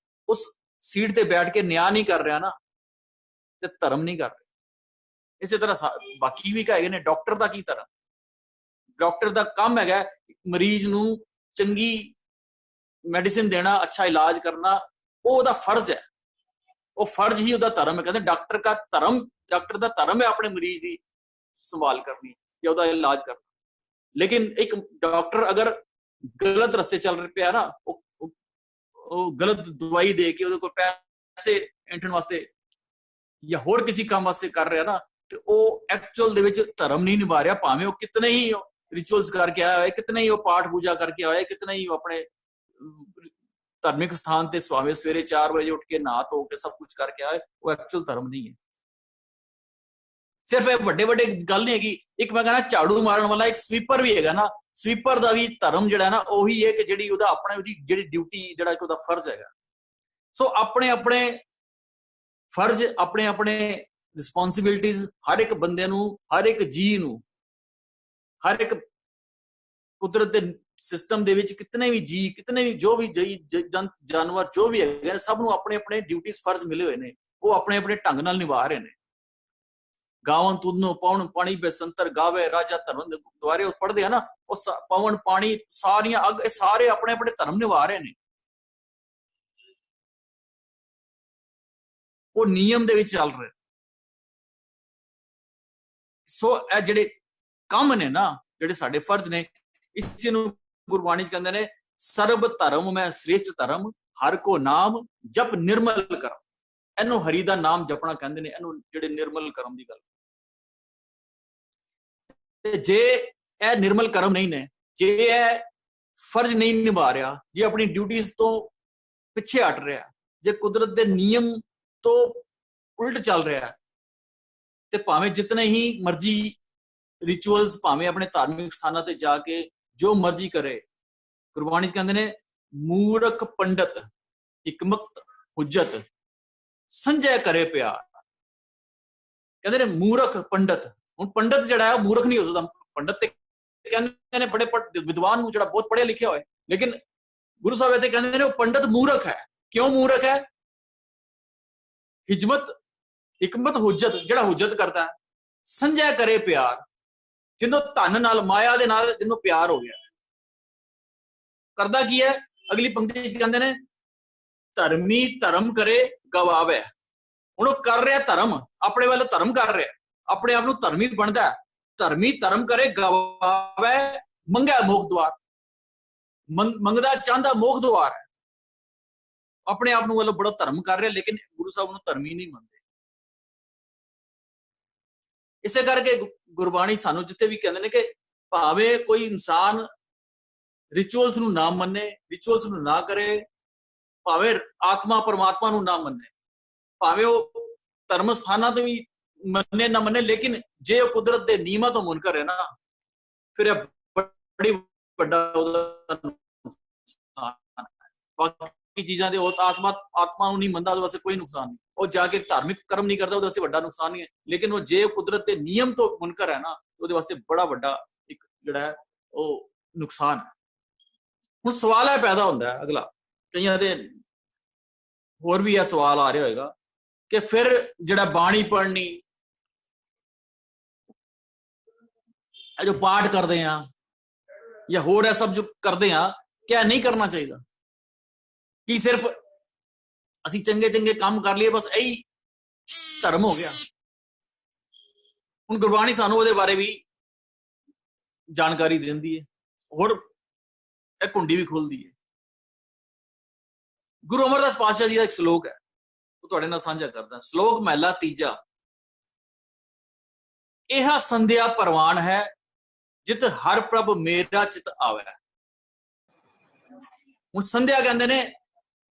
ਉਸ ਸੀਟ ਤੇ ਬੈਠ ਕੇ ਨਿਆਂ ਨਹੀਂ ਕਰ ਰਿਹਾ ਨਾ, ਤੇ ਧਰਮ ਨਹੀਂ ਕਰ ਰਿਹਾ। ਇਸੇ ਤਰ੍ਹਾਂ ਬਾਕੀ ਵੀ ਹੈਗੇ ਨੇ। ਡਾਕਟਰ ਦਾ ਕੀ ਧਰਮ? ਡਾਕਟਰ ਦਾ ਕੰਮ ਹੈਗਾ ਮਰੀਜ਼ ਨੂੰ ਚੰਗੀ ਮੈਡੀਸਿਨ ਦੇਣਾ, ਅੱਛਾ ਇਲਾਜ ਕਰਨਾ, ਉਹ ਉਹਦਾ ਫਰਜ਼ ਹੈ। ਉਹ ਫਰਜ਼ ਹੀ ਉਹਦਾ ਧਰਮ ਹੈ। ਕਹਿੰਦੇ ਡਾਕਟਰ ਦਾ ਧਰਮ ਹੈ ਆਪਣੇ ਮਰੀਜ਼ ਦੀ ਸੰਭਾਲ ਕਰਨੀ ਜਾਂ ਉਹਦਾ ਇਲਾਜ ਕਰਨਾ। ਲੇਕਿਨ ਇੱਕ ਡਾਕਟਰ ਅਗਰ ਗਲਤ ਰਸਤੇ ਚੱਲ ਪਿਆ ਨਾ, ਉਹ ਗਲਤ ਦਵਾਈ ਦੇ ਕੇ ਉਹਦੇ ਕੋਲ ਪੈਸੇ ਐਂਠਣ ਵਾਸਤੇ ਜਾਂ ਹੋਰ ਕਿਸੇ ਕੰਮ ਵਾਸਤੇ ਕਰ ਰਿਹਾ ਨਾ, ਤੇ ਉਹ ਐਕਚੁਅਲ ਦੇ ਵਿੱਚ ਧਰਮ ਨਹੀਂ ਨਿਭਾ ਰਿਹਾ। ਭਾਵੇਂ ਉਹ ਕਿਤਨੇ ਹੀ ਰਿਚੁਅਲਸ ਕਰਕੇ ਆਇਆ ਹੋਇਆ, ਕਿਤਨੇ ਹੀ ਉਹ ਪਾਠ ਪੂਜਾ ਕਰਕੇ ਆਇਆ, ਕਿਤਨੇ ਹੀ ਉਹ ਆਪਣੇ ਧਾਰਮਿਕ ਸਥਾਨ ਤੇ ਸਵੇਰੇ 4 ਵਜੇ ਉੱਠ ਕੇ ਨਹਾ ਧੋ ਕੇ ਸਭ ਕੁਝ ਕਰਕੇ ਆਏ, ਉਹ ਐਕਚੁਅਲ ਧਰਮ ਨਹੀਂ ਹੈ। ਸਿਰਫ ਇਹ ਵੱਡੇ ਗੱਲ ਨਹੀਂ ਹੈਗੀ। ਇੱਕ ਮੈਂ ਕਹਿੰਦਾ ਝਾੜੂ ਮਾਰਨ ਵਾਲਾ ਇੱਕ ਸਵੀਪਰ ਵੀ ਹੈਗਾ ਨਾ, ਸਵੀਪਰ ਦਾ ਵੀ ਧਰਮ ਜਿਹੜਾ ਨਾ ਉਹੀ ਹੈ ਕਿ ਜਿਹੜੀ ਉਹਦੀ ਜਿਹੜੀ ਡਿਊਟੀ, ਜਿਹੜਾ ਉਹਦਾ ਫਰਜ਼ ਹੈਗਾ। ਸੋ ਆਪਣੇ ਫਰਜ਼, ਆਪਣੇ ਰਿਸਪੌਂਸਿਬਿਲਿਟੀਜ਼ ਹਰ ਇੱਕ ਬੰਦੇ ਨੂੰ, ਹਰ ਇੱਕ ਜੀ ਨੂੰ, ਹਰ ਇੱਕ ਕੁਦਰਤ ਦੇ ਸਿਸਟਮ ਦੇ ਵਿੱਚ ਕਿਤਨੇ ਵੀ ਜੀ, ਕਿਤਨੇ ਵੀ ਜੋ ਵੀ ਜਾਨਵਰ ਜੋ ਵੀ ਹੈਗੇ ਨੇ, ਸਭ ਨੂੰ ਆਪਣੇ ਡਿਊਟੀਜ਼, ਫਰਜ਼ ਮਿਲੇ ਹੋਏ ਨੇ। ਉਹ ਆਪਣੇ ਢੰਗ ਨਾਲ ਨਿਭਾ ਰਹੇ ਨੇ। ਗਾਵਨ ਤੁਧਨੋ ਪਵਨ ਪਾਣੀ ਬੇਸੰਤਰ ਗਾਵੇ ਰਾਜਾ ਧਰਮ ਦੇ ਦੁਆਰੇ ਉਹ ਪੜ੍ਹਦੇ ਆ ਨਾ, ਉਹ ਪਵਨ, ਪਾਣੀ, ਸਾਰੀਆਂ ਅੱਗ, ਇਹ ਸਾਰੇ ਆਪਣੇ ਧਰਮ ਨਿਭਾ ਰਹੇ ਨੇ। ਉਹ ਨਿਯਮ ਦੇ ਵਿੱਚ ਚੱਲ ਰਹੇ। ਸੋ ਇਹ ਜਿਹੜੇ ਕੰਮ ਨੇ ਨਾ, ਜਿਹੜੇ ਸਾਡੇ ਫਰਜ਼ ਨੇ, ਇਸ ਨੂੰ ਗੁਰਬਾਣੀ ਚ ਕਹਿੰਦੇ ਨੇ ਸਰਬ ਧਰਮ ਮੈਂ ਸ੍ਰੇਸ਼ਟ ਧਰਮ, ਹਰ ਕੋ ਨਾਮ ਜਪ ਨਿਰਮਲ ਕਰਮ। ਇਹਨੂੰ ਹਰੀ ਦਾ ਨਾਮ ਜਪਣਾ ਕਹਿੰਦੇ ਨੇ, ਇਹਨੂੰ ਜਿਹੜੇ ਨਿਰਮਲ ਕਰਮ ਦੀ ਗੱਲ। ਤੇ ਜੇ ਇਹ ਨਿਰਮਲ ਕਰਮ ਨਹੀਂ ਨੇ, ਜੇ ਇਹ ਫਰਜ਼ ਨਹੀਂ ਨਿਭਾ ਰਿਹਾ, ਜੇ ਆਪਣੀ ਡਿਊਟੀਆਂ ਤੋਂ ਪਿੱਛੇ ਹਟ ਰਿਹਾ, ਜੇ ਕੁਦਰਤ ਦੇ ਨਿਯਮ ਤੋਂ ਉਲਟ ਚੱਲ ਰਿਹਾ, ਤੇ ਭਾਵੇਂ ਜਿਤਨੇ ਹੀ ਮਰਜ਼ੀ ਰਿਚੁਅਲਸ, ਭਾਵੇਂ ਆਪਣੇ ਧਾਰਮਿਕ ਸਥਾਨਾਂ ਤੇ ਜਾ ਕੇ ਜੋ ਮਰਜ਼ੀ ਕਰੇ, ਗੁਰਬਾਣੀ ਚ ਕਹਿੰਦੇ ਨੇ ਮੂਰਖ ਪੰਡਤ ਹਿਕਮਤ ਹੁਜਤ ਸੰਜੈ ਕਰੇ ਪਿਆਰ। ਕਹਿੰਦੇ ਨੇ ਮੂਰਖ ਪੰਡਤ। ਹੁਣ ਪੰਡਤ ਜਿਹੜਾ ਹੈ ਮੂਰਖ ਨਹੀਂ ਹੋ ਸਕਦਾ। ਪੰਡਤ ਤੇ ਕਹਿੰਦੇ ਨੇ ਬੜੇ ਵਿਦਵਾਨ ਨੂੰ, ਜਿਹੜਾ ਬਹੁਤ ਪੜ੍ਹਿਆ ਲਿਖਿਆ ਹੋਏ, ਲੇਕਿਨ ਗੁਰੂ ਸਾਹਿਬ ਇੱਥੇ ਕਹਿੰਦੇ ਨੇ ਉਹ ਪੰਡਤ ਮੂਰਖ ਹੈ। ਕਿਉਂ ਮੂਰਖ ਹੈ? ਹਿਕਮਤ ਹੁਜਤ, ਜਿਹੜਾ ਹੁਜਤ ਕਰਦਾ, ਸੰਜੈ ਕਰੇ ਪਿਆਰ, ਜਿਹਨੂੰ ਧਨ ਨਾਲ, ਮਾਇਆ ਦੇ ਨਾਲ ਜਿਹਨੂੰ ਪਿਆਰ ਹੋ ਗਿਆ। ਕਰਦਾ ਕੀ ਹੈ? ਅਗਲੀ ਪੰਕਤੀ ਚ ਕਹਿੰਦੇ ਨੇ ਧਰਮੀ ਧਰਮ ਕਰੇ ਗਵਾਵੇ। ਹੁਣ ਉਹ ਕਰ ਰਿਹਾ ਧਰਮ, ਆਪਣੇ ਵੱਲ ਧਰਮ ਕਰ ਰਿਹਾ, ਆਪਣੇ ਆਪ ਨੂੰ ਧਰਮੀ ਬਣਦਾ। ਧਰਮੀ ਧਰਮ ਕਰੇ ਗਵਾਵੇ, ਮੰਗਿਆ ਮੋਖ ਦੁਆਰ। ਮੰਗਦਾ ਚਾਹੁੰਦਾ ਮੋਖ ਦੁਆਰ ਹੈ। ਆਪਣੇ ਆਪ ਨੂੰ ਵੱਲੋਂ ਬੜਾ ਧਰਮ ਕਰ ਰਿਹਾ, ਲੇਕਿਨ ਗੁਰੂ ਸਾਹਿਬ ਨੂੰ ਧਰਮੀ ਨਹੀਂ ਮੰਨਦੇ। ਇਸੇ ਕਰਕੇ ਗੁਰਬਾਣੀ ਸਾਨੂੰ ਜਿੱਥੇ ਵੀ ਕਹਿੰਦੇ ਨੇ ਕਿ ਭਾਵੇਂ ਕੋਈ ਇਨਸਾਨ ਰਿਚੁਅਲਸ ਨੂੰ ਨਾ ਮੰਨੇ, ਰਿਚੁਅਲਸ ਨੂੰ ਨਾ ਕਰੇ, ਭਾਵੇਂ ਆਤਮਾ ਪਰਮਾਤਮਾ ਨੂੰ ਨਾ ਮੰਨੇ, ਭਾਵੇਂ ਉਹ ਧਰਮ ਸਥਾਨਾਂ ਤੇ ਵੀ ਮੰਨੇ ਨਾ ਮੰਨੇ, ਲੇਕਿਨ ਜੇ ਉਹ ਕੁਦਰਤ ਦੇ ਨਿਯਮਾਂ ਤੋਂ ਮੁਨਕਰ ਹੈ ਨਾ, ਫਿਰ ਇਹ ਬੜੀ ਵੱਡਾ ਉਹਦਾ ਨੁਕਸਾਨ ਹੈ। ਬਾਕੀ ਚੀਜ਼ਾਂ ਦੇ ਆਤਮਾ ਨੂੰ ਨਹੀਂ ਮੰਨਦਾ, ਉਹਦੇ ਵਾਸਤੇ ਕੋਈ ਨੁਕਸਾਨ ਨਹੀਂ। ਉਹ ਜਾ ਕੇ ਧਾਰਮਿਕ ਕਰਮ ਨਹੀਂ ਕਰਦਾ, ਉਹਦੇ ਵਾਸਤੇ ਵੱਡਾ ਨੁਕਸਾਨ ਨਹੀਂ ਹੈ। ਲੇਕਿਨ ਉਹ ਜੇ ਕੁਦਰਤ ਦੇ ਨਿਯਮ ਤੋਂ ਮੁਨਕਰ ਹੈ ਨਾ, ਉਹਦੇ ਵਾਸਤੇ ਬੜਾ ਵੱਡਾ ਇੱਕ ਜਿਹੜਾ ਹੈ ਉਹ ਨੁਕਸਾਨ ਹੈ। ਹੁਣ ਸਵਾਲ ਇਹ ਪੈਦਾ ਹੁੰਦਾ ਹੈ ਅਗਲਾ, ਕਈਆਂ ਦੇ ਹੋਰ ਵੀ ਇਹ ਸਵਾਲ ਆ ਰਿਹਾ ਹੋਏਗਾ ਕਿ ਫਿਰ ਜਿਹੜਾ ਬਾਣੀ ਪੜ੍ਹਨੀ, ਇਹ ਜੋ ਪਾਠ ਕਰਦੇ ਆ ਜਾਂ ਹੋਰ ਇਹ ਸਭ ਜੋ ਕਰਦੇ ਆ, ਕਿਆ ਨਹੀਂ ਕਰਨਾ ਚਾਹੀਦਾ? ਕਿ ਸਿਰਫ ਅਸੀਂ ਚੰਗੇ ਚੰਗੇ ਕੰਮ ਕਰ ਲਈਏ, ਬਸ ਇਹੀ ਧਰਮ ਹੋ ਗਿਆ? ਹੁਣ ਗੁਰਬਾਣੀ ਸਾਨੂੰ ਉਹਦੇ ਬਾਰੇ ਵੀ ਜਾਣਕਾਰੀ ਦਿੰਦੀ ਹੈ, ਹੋਰ ਇਹ ਕੁੰਡੀ ਵੀ ਖੁੱਲਦੀ ਹੈ। ਗੁਰੂ ਅਮਰਦਾਸ ਪਾਤਸ਼ਾਹ ਜੀ ਦਾ ਇੱਕ ਸ਼ਲੋਕ ਹੈ, ਉਹ ਤੁਹਾਡੇ ਨਾਲ ਸਾਂਝਾ ਕਰਦਾ। ਸ਼ਲੋਕ ਮਹਿਲਾ ਤੀਜਾ। ਇਹ ਸੰਧਿਆ ਪ੍ਰਵਾਨ ਹੈ, ਜਿਤ ਹਰ ਪ੍ਰਭ ਮੇਰਾ ਚਿਤ ਆਵੇ। ਹੁਣ ਸੰਧਿਆ ਕਹਿੰਦੇ ਨੇ,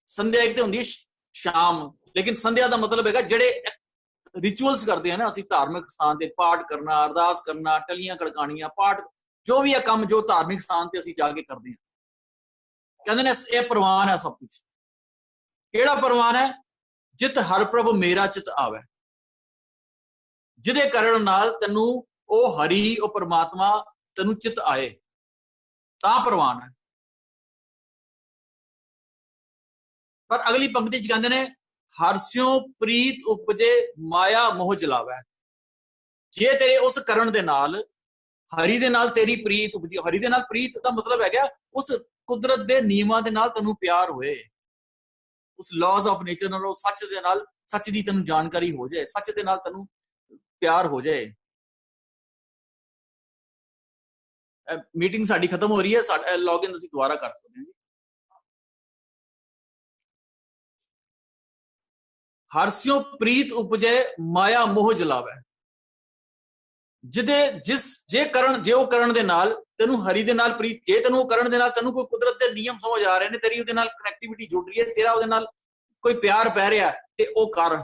ਸੰਧਿਆ ਇੱਕ ਤੇ ਹੁੰਦੀ ਹੈ ਸ਼ਾਮ, ਲੇਕਿਨ ਸੰਧਿਆ ਦਾ ਮਤਲਬ ਹੈਗਾ ਜਿਹੜੇ ਰਿਚੁਅਲਸ ਕਰਦੇ ਆ ਨਾ ਅਸੀਂ ਧਾਰਮਿਕ ਸਥਾਨ ਤੇ, ਪਾਠ ਕਰਨਾ, ਅਰਦਾਸ ਕਰਨਾ, ਟਲੀਆਂ ਖੜਕਾਣੀਆਂ, ਪਾਠ, ਜੋ ਵੀ ਹੈ ਕੰਮ ਜੋ ਧਾਰਮਿਕ ਸਥਾਨ ਤੇ ਅਸੀਂ ਜਾ ਕੇ ਕਰਦੇ ਹਾਂ, ਕਹਿੰਦੇ ਨੇ ਇਹ ਪ੍ਰਵਾਨ ਹੈ ਸਭ ਕੁਝ। ਕਿਹੜਾ ਪ੍ਰਵਾਨ ਹੈ? ਜਿਤ ਹਰ ਪ੍ਰਭ ਮੇਰਾ ਚਿਤ ਆਵੇ, ਜਿਹਦੇ ਕਰਨ ਨਾਲ ਤੈਨੂੰ ਉਹ ਹਰੀ, ਉਹ ਪਰਮਾਤਮਾ ਤੈਨੂੰ ਚਿਤ ਆਏ, ਤਾਂ ਪ੍ਰਵਾਨ ਹੈ। ਪਰ ਅਗਲੀ ਪੰਕਤੀ ਚ ਕਹਿੰਦੇ ਨੇ ਹਰਸਿਓ ਪ੍ਰੀਤ ਉਪਜੇ ਮਾਇਆ ਮੋਹ ਜਲਾਵੇ। ਜੇ ਤੇਰੇ ਉਸ ਕਰਨ ਦੇ ਨਾਲ, ਹਰੀ ਦੇ ਨਾਲ ਤੇਰੀ ਪ੍ਰੀਤ ਉਪਜੀ, ਹਰੀ ਦੇ ਨਾਲ ਪ੍ਰੀਤ ਦਾ ਮਤਲਬ ਹੈਗਾ ਉਸ ਕੁਦਰਤ ਦੇ ਨਿਯਮਾਂ ਦੇ ਨਾਲ ਤੈਨੂੰ ਪਿਆਰ ਹੋਏ, ਉਸ ਲਾਜ਼ ਆਫ ਨੇਚਰ ਨਾਲ, ਸੱਚ ਦੇ ਨਾਲ, ਸੱਚ ਦੀ ਤੈਨੂੰ ਜਾਣਕਾਰੀ ਹੋ ਜਾਏ, ਸੱਚ ਦੇ ਨਾਲ ਤੈਨੂੰ ਪਿਆਰ ਹੋ ਜਾਏ। ਮੀਟਿੰਗ ਸਾਡੀ ਖਤਮ ਹੋ ਰਹੀ ਹੈ, ਸਾਡਾ ਲੌਗਇਨ ਅਸੀਂ ਦੁਬਾਰਾ ਕਰ ਸਕਦੇ ਹਾਂ। ਹਰਸਿਓ ਪ੍ਰੀਤ ਉਪਜੇ ਮਾਇਆ ਮੋਹ ਜਲਾਵੇ। ਜੇ ਉਹ ਕਰਨ ਦੇ ਨਾਲ ਤੈਨੂੰ ਹਰੀ ਦੇ ਨਾਲ ਪ੍ਰੀਤ, ਜੇ ਤੈਨੂੰ ਉਹ ਕਰਨ ਦੇ ਨਾਲ ਤੈਨੂੰ ਕੋਈ ਕੁਦਰਤ ਦੇ ਨਿਯਮ ਸਮਝ ਆ ਰਹੇ ਨੇ, ਤੇਰੀ ਉਹਦੇ ਨਾਲ ਕਨੈਕਟੀਵਿਟੀ ਜੁੜ ਰਹੀ ਹੈ, ਤੇਰਾ ਉਹਦੇ ਨਾਲ ਕੋਈ ਪਿਆਰ ਪੈ ਰਿਹਾ, ਤੇ ਉਹ ਕਰ।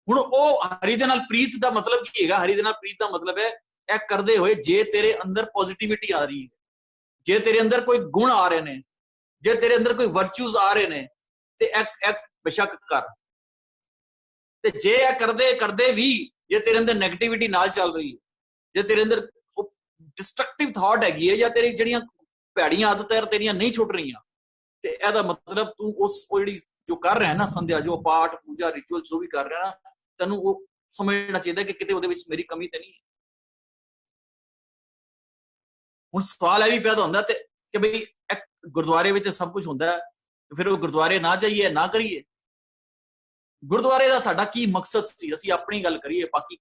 ਹੁਣ ਉਹ ਹਰੀ ਦੇ ਨਾਲ ਪ੍ਰੀਤ ਦਾ ਮਤਲਬ ਕੀ ਹੈਗਾ? ਹਰੀ ਦੇ ਨਾਲ ਪ੍ਰੀਤ ਦਾ ਮਤਲਬ ਹੈ ਇਹ ਕਰਦੇ ਹੋਏ ਜੇ ਤੇਰੇ ਅੰਦਰ ਪੋਜ਼ਿਟਿਵਿਟੀ ਆ ਰਹੀ ਹੈ, ਜੇ ਤੇਰੇ ਅੰਦਰ ਕੋਈ ਗੁਣ ਆ ਰਹੇ ਨੇ, ਜੇ ਤੇਰੇ ਅੰਦਰ ਕੋਈ ਵਰਚੂਜ਼ ਆ ਰਹੇ ਨੇ, ਤੇ ਇਹ ਬੇਸ਼ੱਕ ਕਰ। ਤੇ ਜੇ ਇਹ ਕਰਦੇ ਕਰਦੇ ਵੀ ਜੇ ਤੇਰੇ ਅੰਦਰ ਨੈਗੇਟਿਵਿਟੀ ਨਾਲ ਚੱਲ ਰਹੀ ਹੈ, ਜੇ ਤੇਰੇ ਅੰਦਰ ਡਿਸਟਰਕਟਿਵ ਥਾਟ ਹੈਗੀ ਹੈ, ਜਾਂ ਤੇਰੀ ਜਿਹੜੀਆਂ ਭੈੜੀਆਂ ਆਦਤਾਂ ਤੇਰੀਆਂ ਨਹੀਂ ਛੁੱਟ ਰਹੀਆਂ, ਤੇ ਇਹਦਾ ਮਤਲਬ ਤੂੰ ਉਸ ਜਿਹੜੀ ਜੋ ਕਰ ਰਿਹਾ ਨਾ, ਸੰਧਿਆ, ਜੋ ਪਾਠ ਪੂਜਾ ਰਿਚੁਅਲ ਜੋ ਵੀ ਕਰ ਰਿਹਾ ਨਾ, ਤੈਨੂੰ ਉਹ ਸਮਝਣਾ ਚਾਹੀਦਾ ਕਿ ਕਿਤੇ ਉਹਦੇ ਵਿੱਚ ਮੇਰੀ ਕਮੀ ਤੇ ਨਹੀਂ ਹੈ। ਹੁਣ ਸਵਾਲ ਇਹ ਵੀ ਪੈਦਾ ਹੁੰਦਾ ਤੇ ਕਿ ਬਈ ਗੁਰਦੁਆਰੇ ਵਿੱਚ ਸਭ ਕੁਝ ਹੁੰਦਾ ਹੈ, ਫਿਰ ਉਹ ਗੁਰਦੁਆਰੇ ਨਾ ਜਾਈਏ, ਨਾ ਕਰੀਏ। ਗੁਰਦੁਆਰੇ ਦਾ ਸਾਡਾ ਕੀ ਮਕਸਦ ਸੀ? ਅਸੀਂ ਆਪਣੀ ਗੱਲ ਕਰੀਏ, ਬਾਕੀ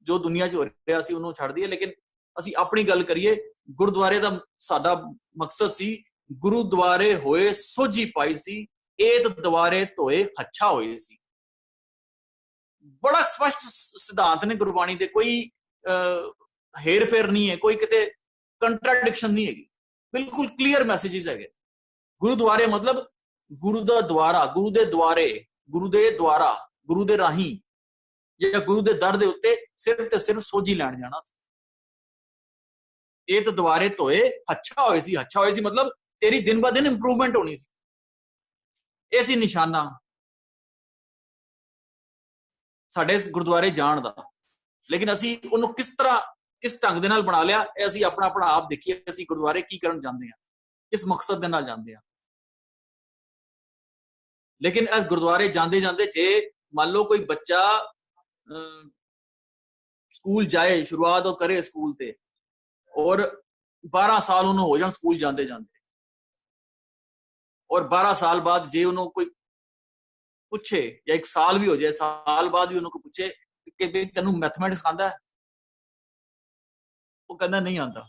ਜੋ ਦੁਨੀਆ 'ਚ ਹੋ ਰਿਹਾ ਸੀ ਉਹਨੂੰ ਛੱਡ ਦਈਏ, ਲੇਕਿਨ ਅਸੀਂ ਆਪਣੀ ਗੱਲ ਕਰੀਏ। ਗੁਰਦੁਆਰੇ ਦਾ ਸਾਡਾ ਮਕਸਦ ਸੀ, ਗੁਰੂਦੁਆਰੇ ਹੋਏ ਸੋਝੀ ਪਾਈ ਸੀ, ਏਤ ਦੁਆਰੇ ਧੋਏ ਹੱਛਾ ਹੋਏ ਸੀ। ਬੜਾ ਸਪਸ਼ਟ ਸਿਧਾਂਤ ਨੇ ਗੁਰਬਾਣੀ ਦੇ, ਕੋਈ हेर फेर नहीं है, कोई किते कंट्राडिक्शन नहीं है, बिल्कुल क्लियर मैसेजेस है। गुरुद्वारे मतलब गुरु दा द्वारा, गुरु दे द्वारे, गुरु दे द्वारा, गुरु दे राही या गुरु दे दर दे उत्ते सिर्फ ते सिर्फ सोझी लैण जाना। ये तो द्वारे धोए अच्छा होए सी, अच्छा होए सी मतलब तेरी दिन ब दिन इंप्रूवमेंट होनी सी, ये सी निशाना साडे गुरुद्वारे जाण दा। लेकिन असी उन्होंने किस तरह किस ढंग दे नाल बना लिया, असी अपना अपना आप देखिए, असी गुरुद्वारे की करन जांदे हां, किस मकसद दे नाल जांदे हां। लेकिन इस गुरुद्वारे जांदे जांदे जे मान लो कोई बच्चा स्कूल जाए, शुरुआत वो करे स्कूल ते, और 12 साल उन्होंने हो जाए स्कूल जांदे जांदे, और 12 साल बाद जे उन्होंने कोई पूछे, या 1 साल भी हो जाए, साल बाद भी उन्होंने पूछे कि तेनू मैथमेटिक्स आंदा है, वो कहना नहीं आता।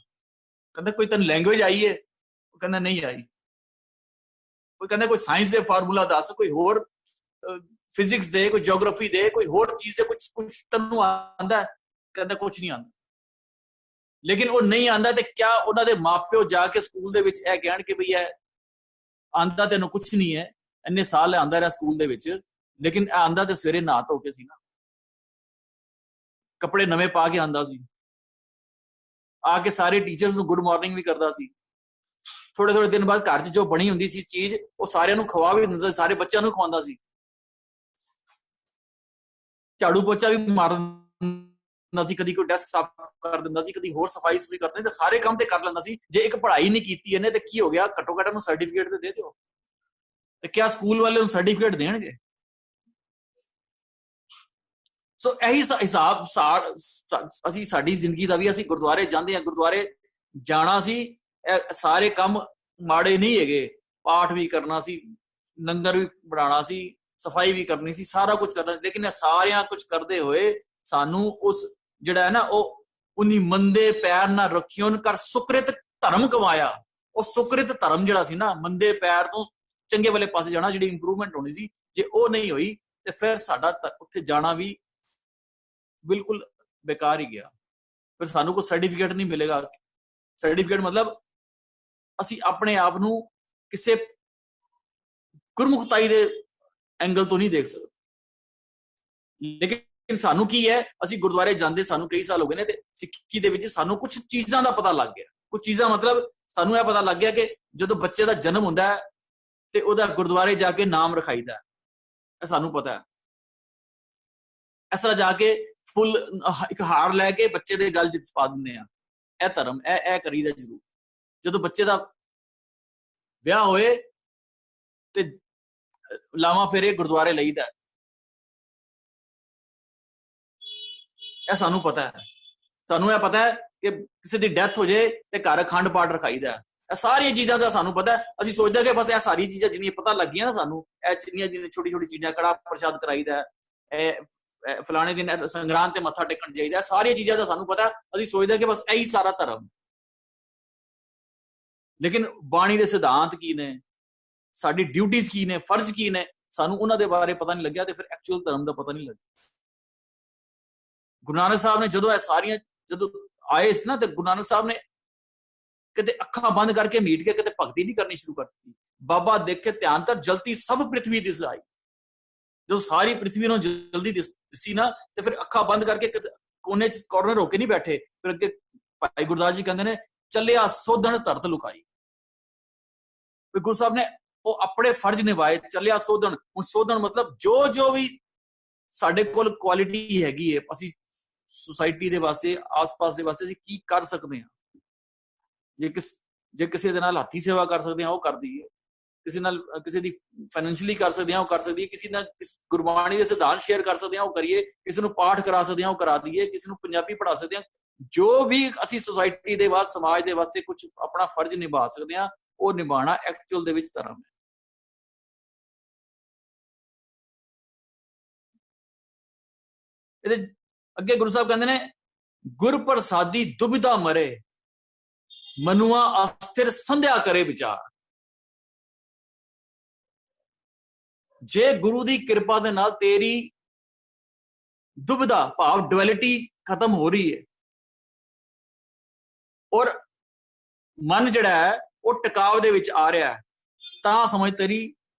कहता कोई तेन लैंग्वेज आई है, वो कहना नहीं आई। कोई कहता कोई साइंस दे फार्मूला दस, कोई होर फिजिक्स दे, कोई जियोग्राफी दे, कोई होर चीज दे, कुछ कुछ तेनू आंदा है, कहता कुछ नहीं आंदा। लेकिन वो नहीं आंदा ते क्या उन्होंने मापिओ जाके स्कूल दे विच कह कि भई आंदा तेनू कुछ नहीं है, इन्ने साल आंदा रहा स्कूल दे विच, लेकिन आंदा ते सवेरे नहा धो के सी ना, कपड़े नवे पा के आंदा सी, आके सारे टीचर्स नू गुड मॉर्निंग भी करदा सी। थोड़े थोड़े दिन बाद घर च जो बनी हुंदी सी चीज वो सारिਆਂ ਨੂੰ ਖਵਾ ਵੀ ਦਿੰਦਾ, ਸਾਰੇ ਬੱਚਿਆਂ ਨੂੰ ਖਵਾਉਂਦਾ ਸੀ। ਝਾੜੂ ਪੋਚਾ ਵੀ ਮਾਰ ਦਿੰਦਾ ਸੀ, ਕਦੀ ਕੋਈ ਡੈਸਕ ਸਾਫ਼ ਕਰ ਦਿੰਦਾ ਸੀ, ਕਦੀ ਹੋਰ ਸਫਾਈ ਵੀ ਕਰਦਾ ਸੀ, ਸਾਰੇ ਕੰਮ ਤੇ ਕਰ ਲੈਂਦਾ ਸੀ। ਜੇ ਇੱਕ ਪੜ੍ਹਾਈ ਨਹੀਂ ਕੀਤੀ ਇਹਨੇ ਤੇ ਕੀ ਹੋ ਗਿਆ, ਘੱਟੋ ਘੱਟ ਨੂੰ ਸਰਟੀਫਿਕੇਟ ਤੇ ਦੇ ਦਿਓ। ਤੇ ਕਿਆ ਸਕੂਲ ਵਾਲੇ ਨੂੰ ਸਰਟੀਫਿਕੇਟ ਦੇਣਗੇ? ਸੋ ਇਹੀ ਹਿਸਾਬ ਅਸੀਂ ਸਾਡੀ ਜ਼ਿੰਦਗੀ ਦਾ ਵੀ ਅਸੀਂ ਗੁਰਦੁਆਰੇ ਜਾਂਦੇ ਹਾਂ। ਗੁਰਦੁਆਰੇ ਜਾਣਾ ਸੀ, ਸਾਰੇ ਕੰਮ ਮਾੜੇ ਨਹੀਂ ਹੈਗੇ, ਪਾਠ ਵੀ ਕਰਨਾ ਸੀ, ਲੰਗਰ ਵੀ ਬਣਾਉਣਾ ਸੀ, ਸਫਾਈ ਵੀ ਕਰਨੀ ਸੀ, ਸਾਰਾ ਕੁਝ ਕਰਨਾ ਸੀ। ਲੇਕਿਨ ਇਹ ਸਾਰਿਆਂ ਕੁਝ ਕਰਦੇ ਹੋਏ ਸਾਨੂੰ ਉਸ ਜਿਹੜਾ ਹੈ ਨਾ ਉਹ ਉਨੀ ਮੰਦੇ ਪੈਰ ਨਾ ਰੱਖਿਓਨ ਕਰ ਸੁਕ੍ਰਿਤ ਧਰਮ ਕਮਾਇਆ। ਉਹ ਸੁਕ੍ਰਿਤ ਧਰਮ ਜਿਹੜਾ ਸੀ ਨਾ, ਮੰਦੇ ਪੈਰ ਤੋਂ ਚੰਗੇ ਵਾਲੇ ਪਾਸੇ ਜਾਣਾ, ਜਿਹੜੀ ਇੰਪਰੂਵਮੈਂਟ ਹੋਣੀ ਸੀ, ਜੇ ਉਹ ਨਹੀਂ ਹੋਈ ਤੇ ਫਿਰ ਸਾਡਾ ਉੱਥੇ ਜਾਣਾ ਵੀ ਬਿਲਕੁਲ ਬੇਕਾਰ ਹੀ ਗਿਆ। ਫਿਰ ਸਾਨੂੰ ਕੋਈ ਸਰਟੀਫਿਕੇਟ ਨਹੀਂ ਮਿਲੇਗਾ। ਸਰਟੀਫਿਕੇਟ ਮਤਲਬ ਅਸੀਂ ਆਪਣੇ ਆਪ ਨੂੰ ਕਿਸੇ ਗੁਰਮੁਖਤਾਈ ਦੇ ਐਂਗਲ ਤੋਂ ਨਹੀਂ ਦੇਖ ਸਕਦੇ। ਲੇਕਿਨ ਸਾਨੂੰ ਕੀ ਹੈ, ਅਸੀਂ ਗੁਰਦੁਆਰੇ ਜਾਂਦੇ ਸਾਨੂੰ ਕਈ ਸਾਲ ਹੋ ਗਏ ਨੇ ਤੇ ਸਿੱਖੀ ਦੇ ਵਿੱਚ ਸਾਨੂੰ ਕੁਝ ਚੀਜ਼ਾਂ ਦਾ ਪਤਾ ਲੱਗ ਗਿਆ। ਕੁਝ ਚੀਜ਼ਾਂ ਮਤਲਬ ਸਾਨੂੰ ਇਹ ਪਤਾ ਲੱਗ ਗਿਆ ਕਿ ਜਦੋਂ ਬੱਚੇ ਦਾ ਜਨਮ ਹੁੰਦਾ ਹੈ ਤੇ ਉਹਦਾ ਗੁਰਦੁਆਰੇ ਜਾ ਕੇ ਨਾਮ ਰਖਾਈਦਾ, ਇਹ ਸਾਨੂੰ ਪਤਾ ਹੈ। ਇਸ ਤਰ੍ਹਾਂ ਜਾ ਕੇ ਫੁੱਲ ਇੱਕ ਹਾਰ ਲੈ ਕੇ ਬੱਚੇ ਦੇ ਗਲ 'ਚ ਪਾ ਦਿੰਦੇ ਆ, ਇਹ ਧਰਮ ਇਹ ਕਰੀਦਾ ਜ਼ਰੂਰ। ਜਦੋਂ ਬੱਚੇ ਦਾ ਵਿਆਹ ਹੋਏ ਤੇ ਲਾਵਾਂ ਫੇਰੇ ਗੁਰਦੁਆਰੇ ਲਈਦਾ, ਇਹ ਸਾਨੂੰ ਪਤਾ ਹੈ। ਸਾਨੂੰ ਇਹ ਪਤਾ ਹੈ ਕਿ ਕਿਸੇ ਦੀ ਡੈਥ ਹੋ ਜਾਏ ਤੇ ਘਰ ਅਖੰਡ ਪਾਠ ਰਖਾਈਦਾ, ਇਹ ਸਾਰੀਆਂ ਚੀਜ਼ਾਂ ਦਾ ਸਾਨੂੰ ਪਤਾ ਹੈ। ਅਸੀਂ ਸੋਚਦੇ ਕਿ ਬਸ ਇਹ ਸਾਰੀ ਚੀਜ਼ਾਂ ਜਿੰਨੀਆਂ ਪਤਾ ਲੱਗੀਆਂ ਨਾ ਸਾਨੂੰ, ਇਹ ਜਿੰਨੀਆਂ ਛੋਟੀ ਛੋਟੀ ਚੀਜ਼ਾਂ, ਕੜਾ ਪ੍ਰਸ਼ਾਦ ਕਰਾਈਦਾ, ਇਹ ਫਲਾਣੇ ਦਿਨ ਸੰਗਰਾਂਦ ਤੇ ਮੱਥਾ ਟੇਕਣ ਜਾਈਦਾ, ਸਾਰੀਆਂ ਚੀਜ਼ਾਂ ਦਾ ਸਾਨੂੰ ਪਤਾ। ਅਸੀਂ ਸੋਚਦੇ ਕਿ ਬਸ ਇਹੀ ਸਾਰਾ ਧਰਮ। ਲੇਕਿਨ ਬਾਣੀ ਦੇ ਸਿਧਾਂਤ ਕੀ ਨੇ, ਸਾਡੀ ਡਿਊਟੀਜ਼ ਕੀ ਨੇ, ਫਰਜ਼ ਕੀ ਨੇ, ਸਾਨੂੰ ਉਹਨਾਂ ਦੇ ਬਾਰੇ ਪਤਾ ਨਹੀਂ ਲੱਗਿਆ ਤੇ ਫਿਰ ਐਕਚੁਅਲ ਧਰਮ ਦਾ ਪਤਾ ਨਹੀਂ ਲੱਗਿਆ। ਗੁਰੂ ਨਾਨਕ ਸਾਹਿਬ ਨੇ ਜਦੋਂ ਇਹ ਸਾਰੀਆਂ ਜਦੋਂ ਆਏ ਸੀ ਨਾ, ਤੇ ਗੁਰੂ ਨਾਨਕ ਸਾਹਿਬ ਨੇ ਕਿਤੇ ਅੱਖਾਂ ਬੰਦ ਕਰਕੇ ਮੀਟ ਕੇ ਕਿਤੇ ਭਗਤੀ ਨਹੀਂ ਕਰਨੀ ਸ਼ੁਰੂ ਕਰ ਦਿੱਤੀ। ਬਾਬਾ ਦੇਖ ਕੇ ਧਿਆਨ ਤਾਂ ਜਲਤੀ ਸਭ ਪ੍ਰਿਥਵੀ ਦਿਸ ਆਈ। ਜਦੋਂ ਸਾਰੀ ਪ੍ਰਿਥਵੀ ਨੂੰ ਜਲਦੀ ਦਿਸੀ ਨਾ ਤੇ ਫਿਰ ਅੱਖਾਂ ਬੰਦ ਕਰਕੇ ਕੋਨੇ ਚ ਕਾਰਨਰ ਹੋ ਕੇ ਨਹੀਂ ਬੈਠੇ। ਫਿਰ ਅੱਗੇ ਭਾਈ ਗੁਰਦਾਸ ਜੀ ਕਹਿੰਦੇ ਨੇ, ਚੱਲਿਆ ਸੋਧਣ ਧਰਤ ਲੁਕਾਈ। ਗੁਰੂ ਸਾਹਿਬ ਨੇ ਉਹ ਆਪਣੇ ਫਰਜ਼ ਨਿਭਾਏ, ਚੱਲਿਆ ਸੋਧਣ। ਹੁਣ ਸੋਧਣ ਮਤਲਬ ਜੋ ਵੀ ਸਾਡੇ ਕੋਲ ਕੁਆਲਿਟੀ ਹੈਗੀ ਹੈ, ਅਸੀਂ ਸੁਸਾਇਟੀ ਦੇ ਵਾਸਤੇ, ਆਸ-ਪਾਸ ਦੇ ਵਾਸਤੇ ਅਸੀਂ ਕੀ ਕਰ ਸਕਦੇ ਹਾਂ। ਜੇ ਕਿਸੇ ਦੇ ਨਾਲ ਹੱਥੀ ਸੇਵਾ ਕਰ ਸਕਦੇ ਹਾਂ ਉਹ ਕਰ ਦਈਏ, ਕਿਸੇ ਨਾਲ ਕਿਸੇ ਦੀ ਫਾਈਨੈਂਸ਼ੀਅਲੀ ਕਰ ਸਕਦੇ ਹਾਂ ਉਹ ਕਰ ਸਕੀਏ, ਕਿਸੇ ਨਾਲ ਗੁਰਬਾਣੀ ਦੇ ਸਿਧਾਂਤ ਸ਼ੇਅਰ ਕਰ ਸਕਦੇ ਹਾਂ ਉਹ ਕਰੀਏ, ਕਿਸੇ ਨੂੰ ਪਾਠ ਕਰਾ ਸਕਦੇ ਹਾਂ ਉਹ ਕਰਾ ਦਈਏ, ਕਿਸੇ ਨੂੰ ਪੰਜਾਬੀ ਪੜ੍ਹਾ ਸਕਦੇ ਹਾਂ। ਜੋ ਵੀ ਅਸੀਂ ਸੁਸਾਇਟੀ ਦੇ ਵਾਸਤੇ, ਸਮਾਜ ਦੇ ਵਾਸਤੇ ਕੁਝ ਆਪਣਾ ਫਰਜ਼ ਨਿਭਾ ਸਕਦੇ ਹਾਂ, ਉਹ ਨਿਭਾਉਣਾ ਐਕਚੁਅਲ ਦੇ ਵਿੱਚ ਧਰਮ ਹੈ। ਇਹਦੇ ਅੱਗੇ ਗੁਰੂ ਸਾਹਿਬ ਕਹਿੰਦੇ ਨੇ ਗੁਰ ਪ੍ਰਸਾਦੀ ਦੁਬਿਧਾ ਮਰੇ ਮਨੁਆ ਅਸਥਿਰ ਸੰਧਿਆ ਕਰੇ ਵਿਚਾਰ। ਜੇ ਗੁਰੂ ਦੀ ਕਿਰਪਾ ਦੇ ਨਾਲ ਤੇਰੀ ਦੁਬਿਧਾ ਭਾਵ ਡੁਅਲਿਟੀ ਖਤਮ ਹੋ ਰਹੀ ਹੈ ਔਰ ਮਨ ਜਿਹੜਾ ਹੈ ਉਹ ਟਿਕਾਵ ਦੇ ਵਿੱਚ ਆ ਰਿਹਾ ਹੈ, ਤਾਂ ਸਮਝ ਤੇਰੀ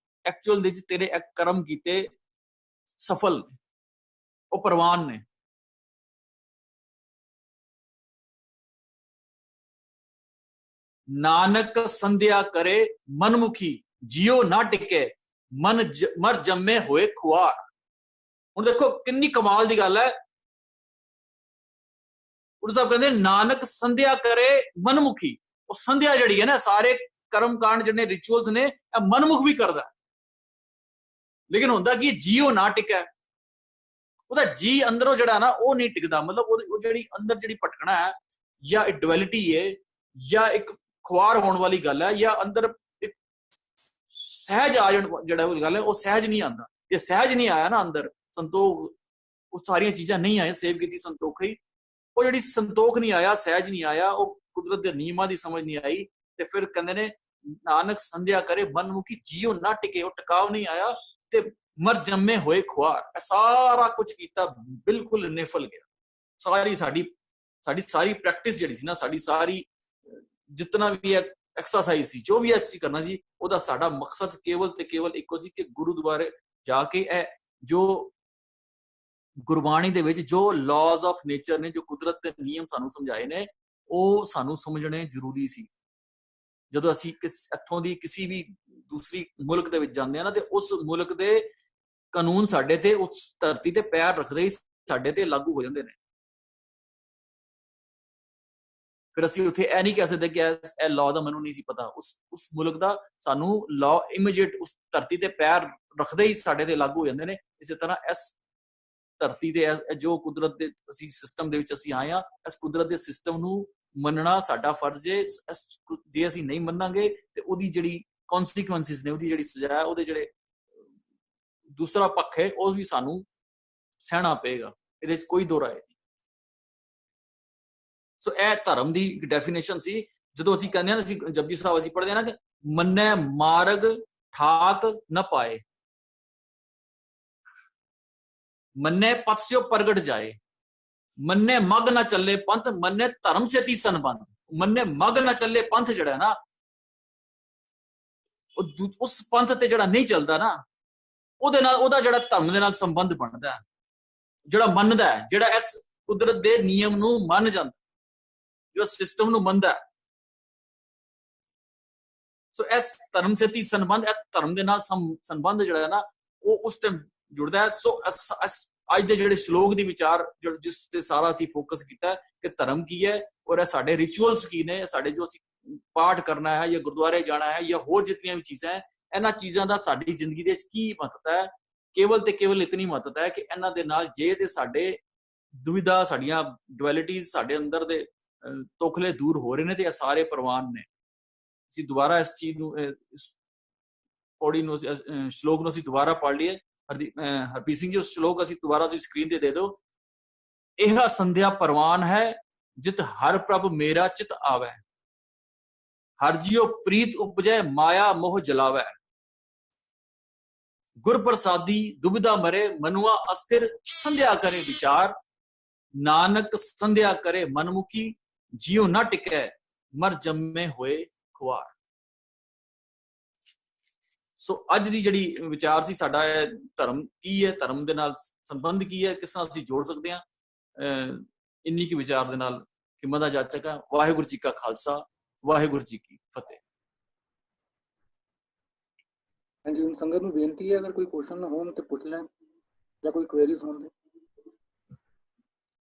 ਐਕਚੁਅਲ ਦੇ ਵਿੱਚ ਤੇਰੇ ਕਰਮ ਕੀਤੇ ਸਫਲ ਨੇ, ਉਹ ਪ੍ਰਵਾਨ ਨੇ। ਨਾਨਕ ਸੰਧਿਆ ਕਰੇ ਮਨਮੁਖੀ ਜਿਉ ਨਾ ਟਿਕੇ ਮਨ ਮਰ ਜੰਮੇ ਹੋਏ ਖੁਆਰ। ਹੁਣ ਦੇਖੋ ਕਿੰਨੀ ਕਮਾਲ ਦੀ ਗੱਲ ਹੈ। ਗੁਰੂ ਸਾਹਿਬ ਕਹਿੰਦੇ ਨਾਨਕ ਸੰਧਿਆ ਕਰੇ ਮਨਮੁਖੀ। ਉਹ ਸੰਧਿਆ ਜਿਹੜੀ ਹੈ ਨਾ, ਸਾਰੇ ਕਰਮ ਕਾਂਡ ਜਿਹੜੇ ਰਿਚੁਅਲਸ ਨੇ ਇਹ ਮਨਮੁਖ ਵੀ ਕਰਦਾ, ਲੇਕਿਨ ਹੁੰਦਾ ਕੀ ਜੀਓ ਨਾ ਟਿਕਾ, ਉਹਦਾ ਜੀ ਅੰਦਰੋਂ ਜਿਹੜਾ ਨਾ ਉਹ ਨਹੀਂ ਟਿਕਦਾ। ਮਤਲਬ ਉਹ ਜਿਹੜੀ ਅੰਦਰ ਜਿਹੜੀ ਭਟਕਣਾ ਹੈ ਜਾਂ ਡੁਅਲਿਟੀ ਹੈ ਜਾਂ ਇੱਕ ਖੁਆਰ ਹੋਣ ਵਾਲੀ ਗੱਲ ਹੈ ਜਾਂ ਅੰਦਰ ਇੱਕ ਸਹਿਜ ਆ ਜਾਣ ਜਿਹੜਾ ਗੱਲ ਹੈ ਉਹ ਸਹਿਜ ਨਹੀਂ ਆਉਂਦਾ। ਜੇ ਸਹਿਜ ਨਹੀਂ ਆਇਆ ਨਾ ਅੰਦਰ ਸੰਤੋਖ, ਉਹ ਸਾਰੀਆਂ ਚੀਜ਼ਾਂ ਨਹੀਂ ਆਏ ਸੇਵ ਕੀਤੀ ਸੰਤੋਖ ਹੀ, ਉਹ ਜਿਹੜੀ ਸੰਤੋਖ ਨਹੀਂ ਆਇਆ, ਸਹਿਜ ਨਹੀਂ ਆਇਆ, ਉਹ ਕੁਦਰਤ ਦੇ ਨਿਯਮਾਂ ਦੀ ਸਮਝ ਨਹੀਂ ਆਈ, ਤੇ ਫਿਰ ਕਹਿੰਦੇ ਨੇ ਨਾਨਕ ਸੰਧਿਆ ਕਰੇ ਮਨਮੁਖੀ ਜਿਉ ਨਾ ਟਿਕੇ, ਉਹ ਟਿਕਾਵ ਨਹੀਂ ਆਇਆ ਤੇ ਮਰ ਜੰਮੇ ਹੋਏ ਖੁਆਰ। ਇਹ ਸਾਰਾ ਕੁਝ ਕੀਤਾ ਬਿਲਕੁਲ ਨਿਫਲ ਗਿਆ। ਸਾਰੀ ਸਾਰੀ ਪ੍ਰੈਕਟਿਸ ਜਿਹੜੀ ਸੀ ਨਾ, ਸਾਡੀ ਸਾਰੀ ਜਿਤਨਾ ਵੀ ਐਕਸਰਸਾਈਜ਼ ਸੀ, ਜੋ ਵੀ ਅਸੀਂ ਕਰਨਾ ਸੀ, ਉਹਦਾ ਸਾਡਾ ਮਕਸਦ ਕੇਵਲ ਤੇ ਕੇਵਲ ਇੱਕੋ ਸੀ ਕਿ ਗੁਰਦੁਆਰੇ ਜਾ ਕੇ ਇਹ ਜੋ ਗੁਰਬਾਣੀ ਦੇ ਵਿੱਚ ਜੋ ਲਾਜ਼ ਆਫ ਨੇਚਰ ਨੇ, ਜੋ ਕੁਦਰਤ ਦੇ ਨਿਯਮ ਸਾਨੂੰ ਸਮਝਾਏ ਨੇ, ਉਹ ਸਾਨੂੰ ਸਮਝਣੇ ਜ਼ਰੂਰੀ ਸੀ। ਜਦੋਂ ਅਸੀਂ ਇੱਥੋਂ ਦੀ ਕਿਸੇ ਵੀ ਦੂਸਰੀ ਮੁਲਕ ਦੇ ਵਿੱਚ ਜਾਂਦੇ ਆ ਨਾ, ਤੇ ਉਸ ਮੁਲਕ ਦੇ ਕਾਨੂੰਨ ਸਾਡੇ ਤੇ, ਉਸ ਧਰਤੀ ਤੇ ਪੈਰ ਰੱਖਦੇ ਹੀ ਸਾਡੇ ਤੇ ਲਾਗੂ ਹੋ ਜਾਂਦੇ ਨੇ। ਫਿਰ ਅਸੀਂ ਉੱਥੇ ਇਹ ਨਹੀਂ ਕਹਿ ਸਕਦੇ ਕਿ ਇਹ ਲਾਅ ਦਾ ਮੈਨੂੰ ਨਹੀਂ ਸੀ ਪਤਾ। ਉਸ ਮੁਲਕ ਦਾ ਸਾਨੂੰ ਲਾਅ ਇਮੀਡੀਏਟ ਉਸ ਧਰਤੀ ਤੇ ਪੈਰ ਰੱਖਦੇ ਹੀ ਸਾਡੇ ਤੇ ਲਾਗੂ ਹੋ ਜਾਂਦੇ ਨੇ। ਇਸੇ ਤਰ੍ਹਾਂ ਇਸ ਧਰਤੀ ਦੇ ਜੋ ਕੁਦਰਤ ਦੇ ਅਸੀਂ ਸਿਸਟਮ ਦੇ ਵਿੱਚ ਅਸੀਂ ਆਏ ਆ, ਇਸ ਕੁਦਰਤ ਦੇ ਸਿਸਟਮ ਨੂੰ ਮੰਨਣਾ ਸਾਡਾ ਫਰਜ਼ ਹੈ। ਜੇ ਅਸੀਂ ਨਹੀਂ ਮੰਨਾਂਗੇ ਤੇ ਉਹਦੀ ਜਿਹੜੀ ਕਨਸੀਕੁਐਂਸਿਸ ਨੇ, ਉਹਦੀ ਜਿਹੜੀ ਸਜ਼ਾ ਹੈ, ਉਹਦੇ ਜਿਹੜੇ ਦੂਸਰਾ ਪੱਖ ਹੈ, ਉਹ ਵੀ ਸਾਨੂੰ ਸਹਿਣਾ ਪਏਗਾ। ਇਹਦੇ 'ਚ ਕੋਈ ਦੋ ਰਾਏ ਨਹੀਂ। ਸੋ ਇਹ ਧਰਮ ਦੀ ਇੱਕ ਡੈਫੀਨੇਸ਼ਨ ਸੀ। ਜਦੋਂ ਅਸੀਂ ਕਹਿੰਦੇ ਹਾਂ, ਅਸੀਂ ਜਪਜੀ ਸਾਹਿਬ ਅਸੀਂ ਪੜ੍ਹਦੇ ਹਾਂ ਨਾ ਕਿ ਮੰਨੈ ਮਾਰਗ ਠਾਕ ਨ ਪਾਏ, ਮੰਨੇ ਪਥ ਸਿਓ ਪ੍ਰਗਟ ਜਾਏ, ਮੰਨੇ ਮਗ ਨਾ ਚੱਲੇ ਪੰਥ, ਮੰਨੇ ਧਰਮ ਸੇ ਤੀਸਨ ਬੰਦ। ਮੰਨੇ ਮਗ ਨਾ ਚੱਲੇ ਪੰਥ ਜਿਹੜਾ ਨਾ, ਉਸ ਪੰਥ ਤੇ ਜਿਹੜਾ ਨਹੀਂ ਚੱਲਦਾ ਨਾ, ਉਹਦੇ ਨਾਲ ਉਹਦਾ ਜਿਹੜਾ ਧਰਮ ਦੇ ਨਾਲ ਸੰਬੰਧ ਬਣਦਾ, ਜਿਹੜਾ ਮੰਨਦਾ ਹੈ, ਜਿਹੜਾ ਇਸ ਕੁਦਰਤ ਦੇ ਨਿਯਮ ਨੂੰ ਮੰਨ ਜਾਂਦਾ, ਜੋ ਸਿਸਟਮ ਨੂੰ ਮੰਨਦਾ। ਸੋ ਇਸ ਧਰਮ ਸੇ ਤੀਸਨ ਬੰਦ, ਇਹ ਧਰਮ ਦੇ ਨਾਲ ਸੰਬੰਧ ਜਿਹੜਾ ਹੈ ਨਾ, ਉਹ ਉਸ ਟਾਈਮ ਜੁੜਦਾ ਹੈ। ਸੋ ਅੱਜ ਦੇ ਜਿਹੜੇ ਸ਼ਲੋਕ ਦੀ ਵਿਚਾਰ ਜਿਸ ਤੇ ਸਾਰਾ ਅਸੀਂ ਫੋਕਸ ਕੀਤਾ ਕਿ ਧਰਮ ਕੀ ਹੈ ਔਰ ਇਹ ਸਾਡੇ ਰਿਚੁਅਲਸ ਕੀ ਨੇ, ਸਾਡੇ ਜੋ ਅਸੀਂ ਪਾਠ ਕਰਨਾ ਹੈ ਜਾਂ ਗੁਰਦੁਆਰੇ ਜਾਣਾ ਹੈ ਜਾਂ ਹੋਰ ਜਿਤਨੀਆਂ ਵੀ ਚੀਜ਼ਾਂ ਹੈ, ਇਹਨਾਂ ਚੀਜ਼ਾਂ ਦਾ ਸਾਡੀ ਜ਼ਿੰਦਗੀ ਦੇ ਵਿੱਚ ਕੀ ਮਹੱਤਵ ਹੈ। ਕੇਵਲ ਤੇ ਕੇਵਲ ਇਤਨੀ ਮਹੱਤਵ ਹੈ ਕਿ ਇਹਨਾਂ ਦੇ ਨਾਲ ਜੇ ਤੇ ਸਾਡੇ ਦੁਵਿਧਾ, ਸਾਡੀਆਂ ਡੁਅਲਿਟੀਜ਼, ਸਾਡੇ ਅੰਦਰ ਦੇ ਤੋਖਲੇ ਦੂਰ ਹੋ ਰਹੇ ਨੇ ਤੇ ਇਹ ਸਾਰੇ ਪ੍ਰਵਾਨ ਨੇ। ਅਸੀਂ ਦੁਬਾਰਾ ਇਸ ਚੀਜ਼ ਨੂੰ, ਇਸ ਪੌੜੀ ਨੂੰ, ਸ਼ਲੋਕ ਨੂੰ ਅਸੀਂ ਦੁਬਾਰਾ ਪੜ੍ਹ ਲਈਏ। ਹਰਪ੍ਰੀਤ ਸਿੰਘ ਜੀ, ਉਸ ਸ਼ਲੋਕ ਅਸੀਂ ਦੁਬਾਰਾ ਸਕਰੀਨ ਤੇ ਦੇ ਦਿਓ। ਇਹ ਸੰਧਿਆ ਪ੍ਰਵਾਨ ਹੈ ਜਿਤ ਹਰ ਪ੍ਰਭ ਮੇਰਾ ਚਿਤ ਆਵੈ, ਹਰ ਜਿਉ ਪ੍ਰੀਤ ਉਪਜੈ ਮਾਇਆ ਮੋਹ ਜਲਾਵੈ, ਗੁਰ ਪ੍ਰਸਾਦੀ ਦੁਬਿਧਾ ਮਰੇ ਮਨੁਆ ਅਸਥਿਰ ਸੰਧਿਆ ਕਰੇ ਵਿਚਾਰ, ਨਾਨਕ ਸੰਧਿਆ ਕਰੇ ਮਨਮੁਖੀ ਜਿਉ ਨਾ ਟਿਕੈ ਮਰ ਜੰਮੇ ਹੋਏ ਖੁਆਰ। ਸੋ ਅੱਜ ਦੀ ਜਿਹੜੀ ਵਿਚਾਰ ਸੀ ਸਾਡਾ, ਧਰਮ ਕੀ ਹੈ, ਧਰਮ ਦੇ ਨਾਲ ਸੰਬੰਧ ਕੀ ਹੈ, ਕਿਸ ਤਰ੍ਹਾਂ ਅਸੀਂ ਜੋੜ ਸਕਦੇ ਹਾਂ, ਇੰਨੀ ਕੀ ਵਿਚਾਰ ਦੇ ਨਾਲ ਹਿੰਮਤ ਦਾ ਜਾਚਕ ਹੈ। ਵਾਹਿਗੁਰੂ ਜੀ ਕਾ ਖਾਲਸਾ, ਵਾਹਿਗੁਰੂ ਜੀ ਕੀ ਫਤਿਹ।
ਹਾਂਜੀ, ਹੁਣ ਸੰਗਤ ਨੂੰ ਬੇਨਤੀ ਹੈ, ਅਗਰ ਕੋਈ ਕੁਐਸਚਨ ਹੋਣ ਤੇ ਪੁੱਛ ਲੈਣ ਜਾਂ ਕੋਈ ਕੁਐਰੀਜ਼ ਹੋਣ ਤੇ।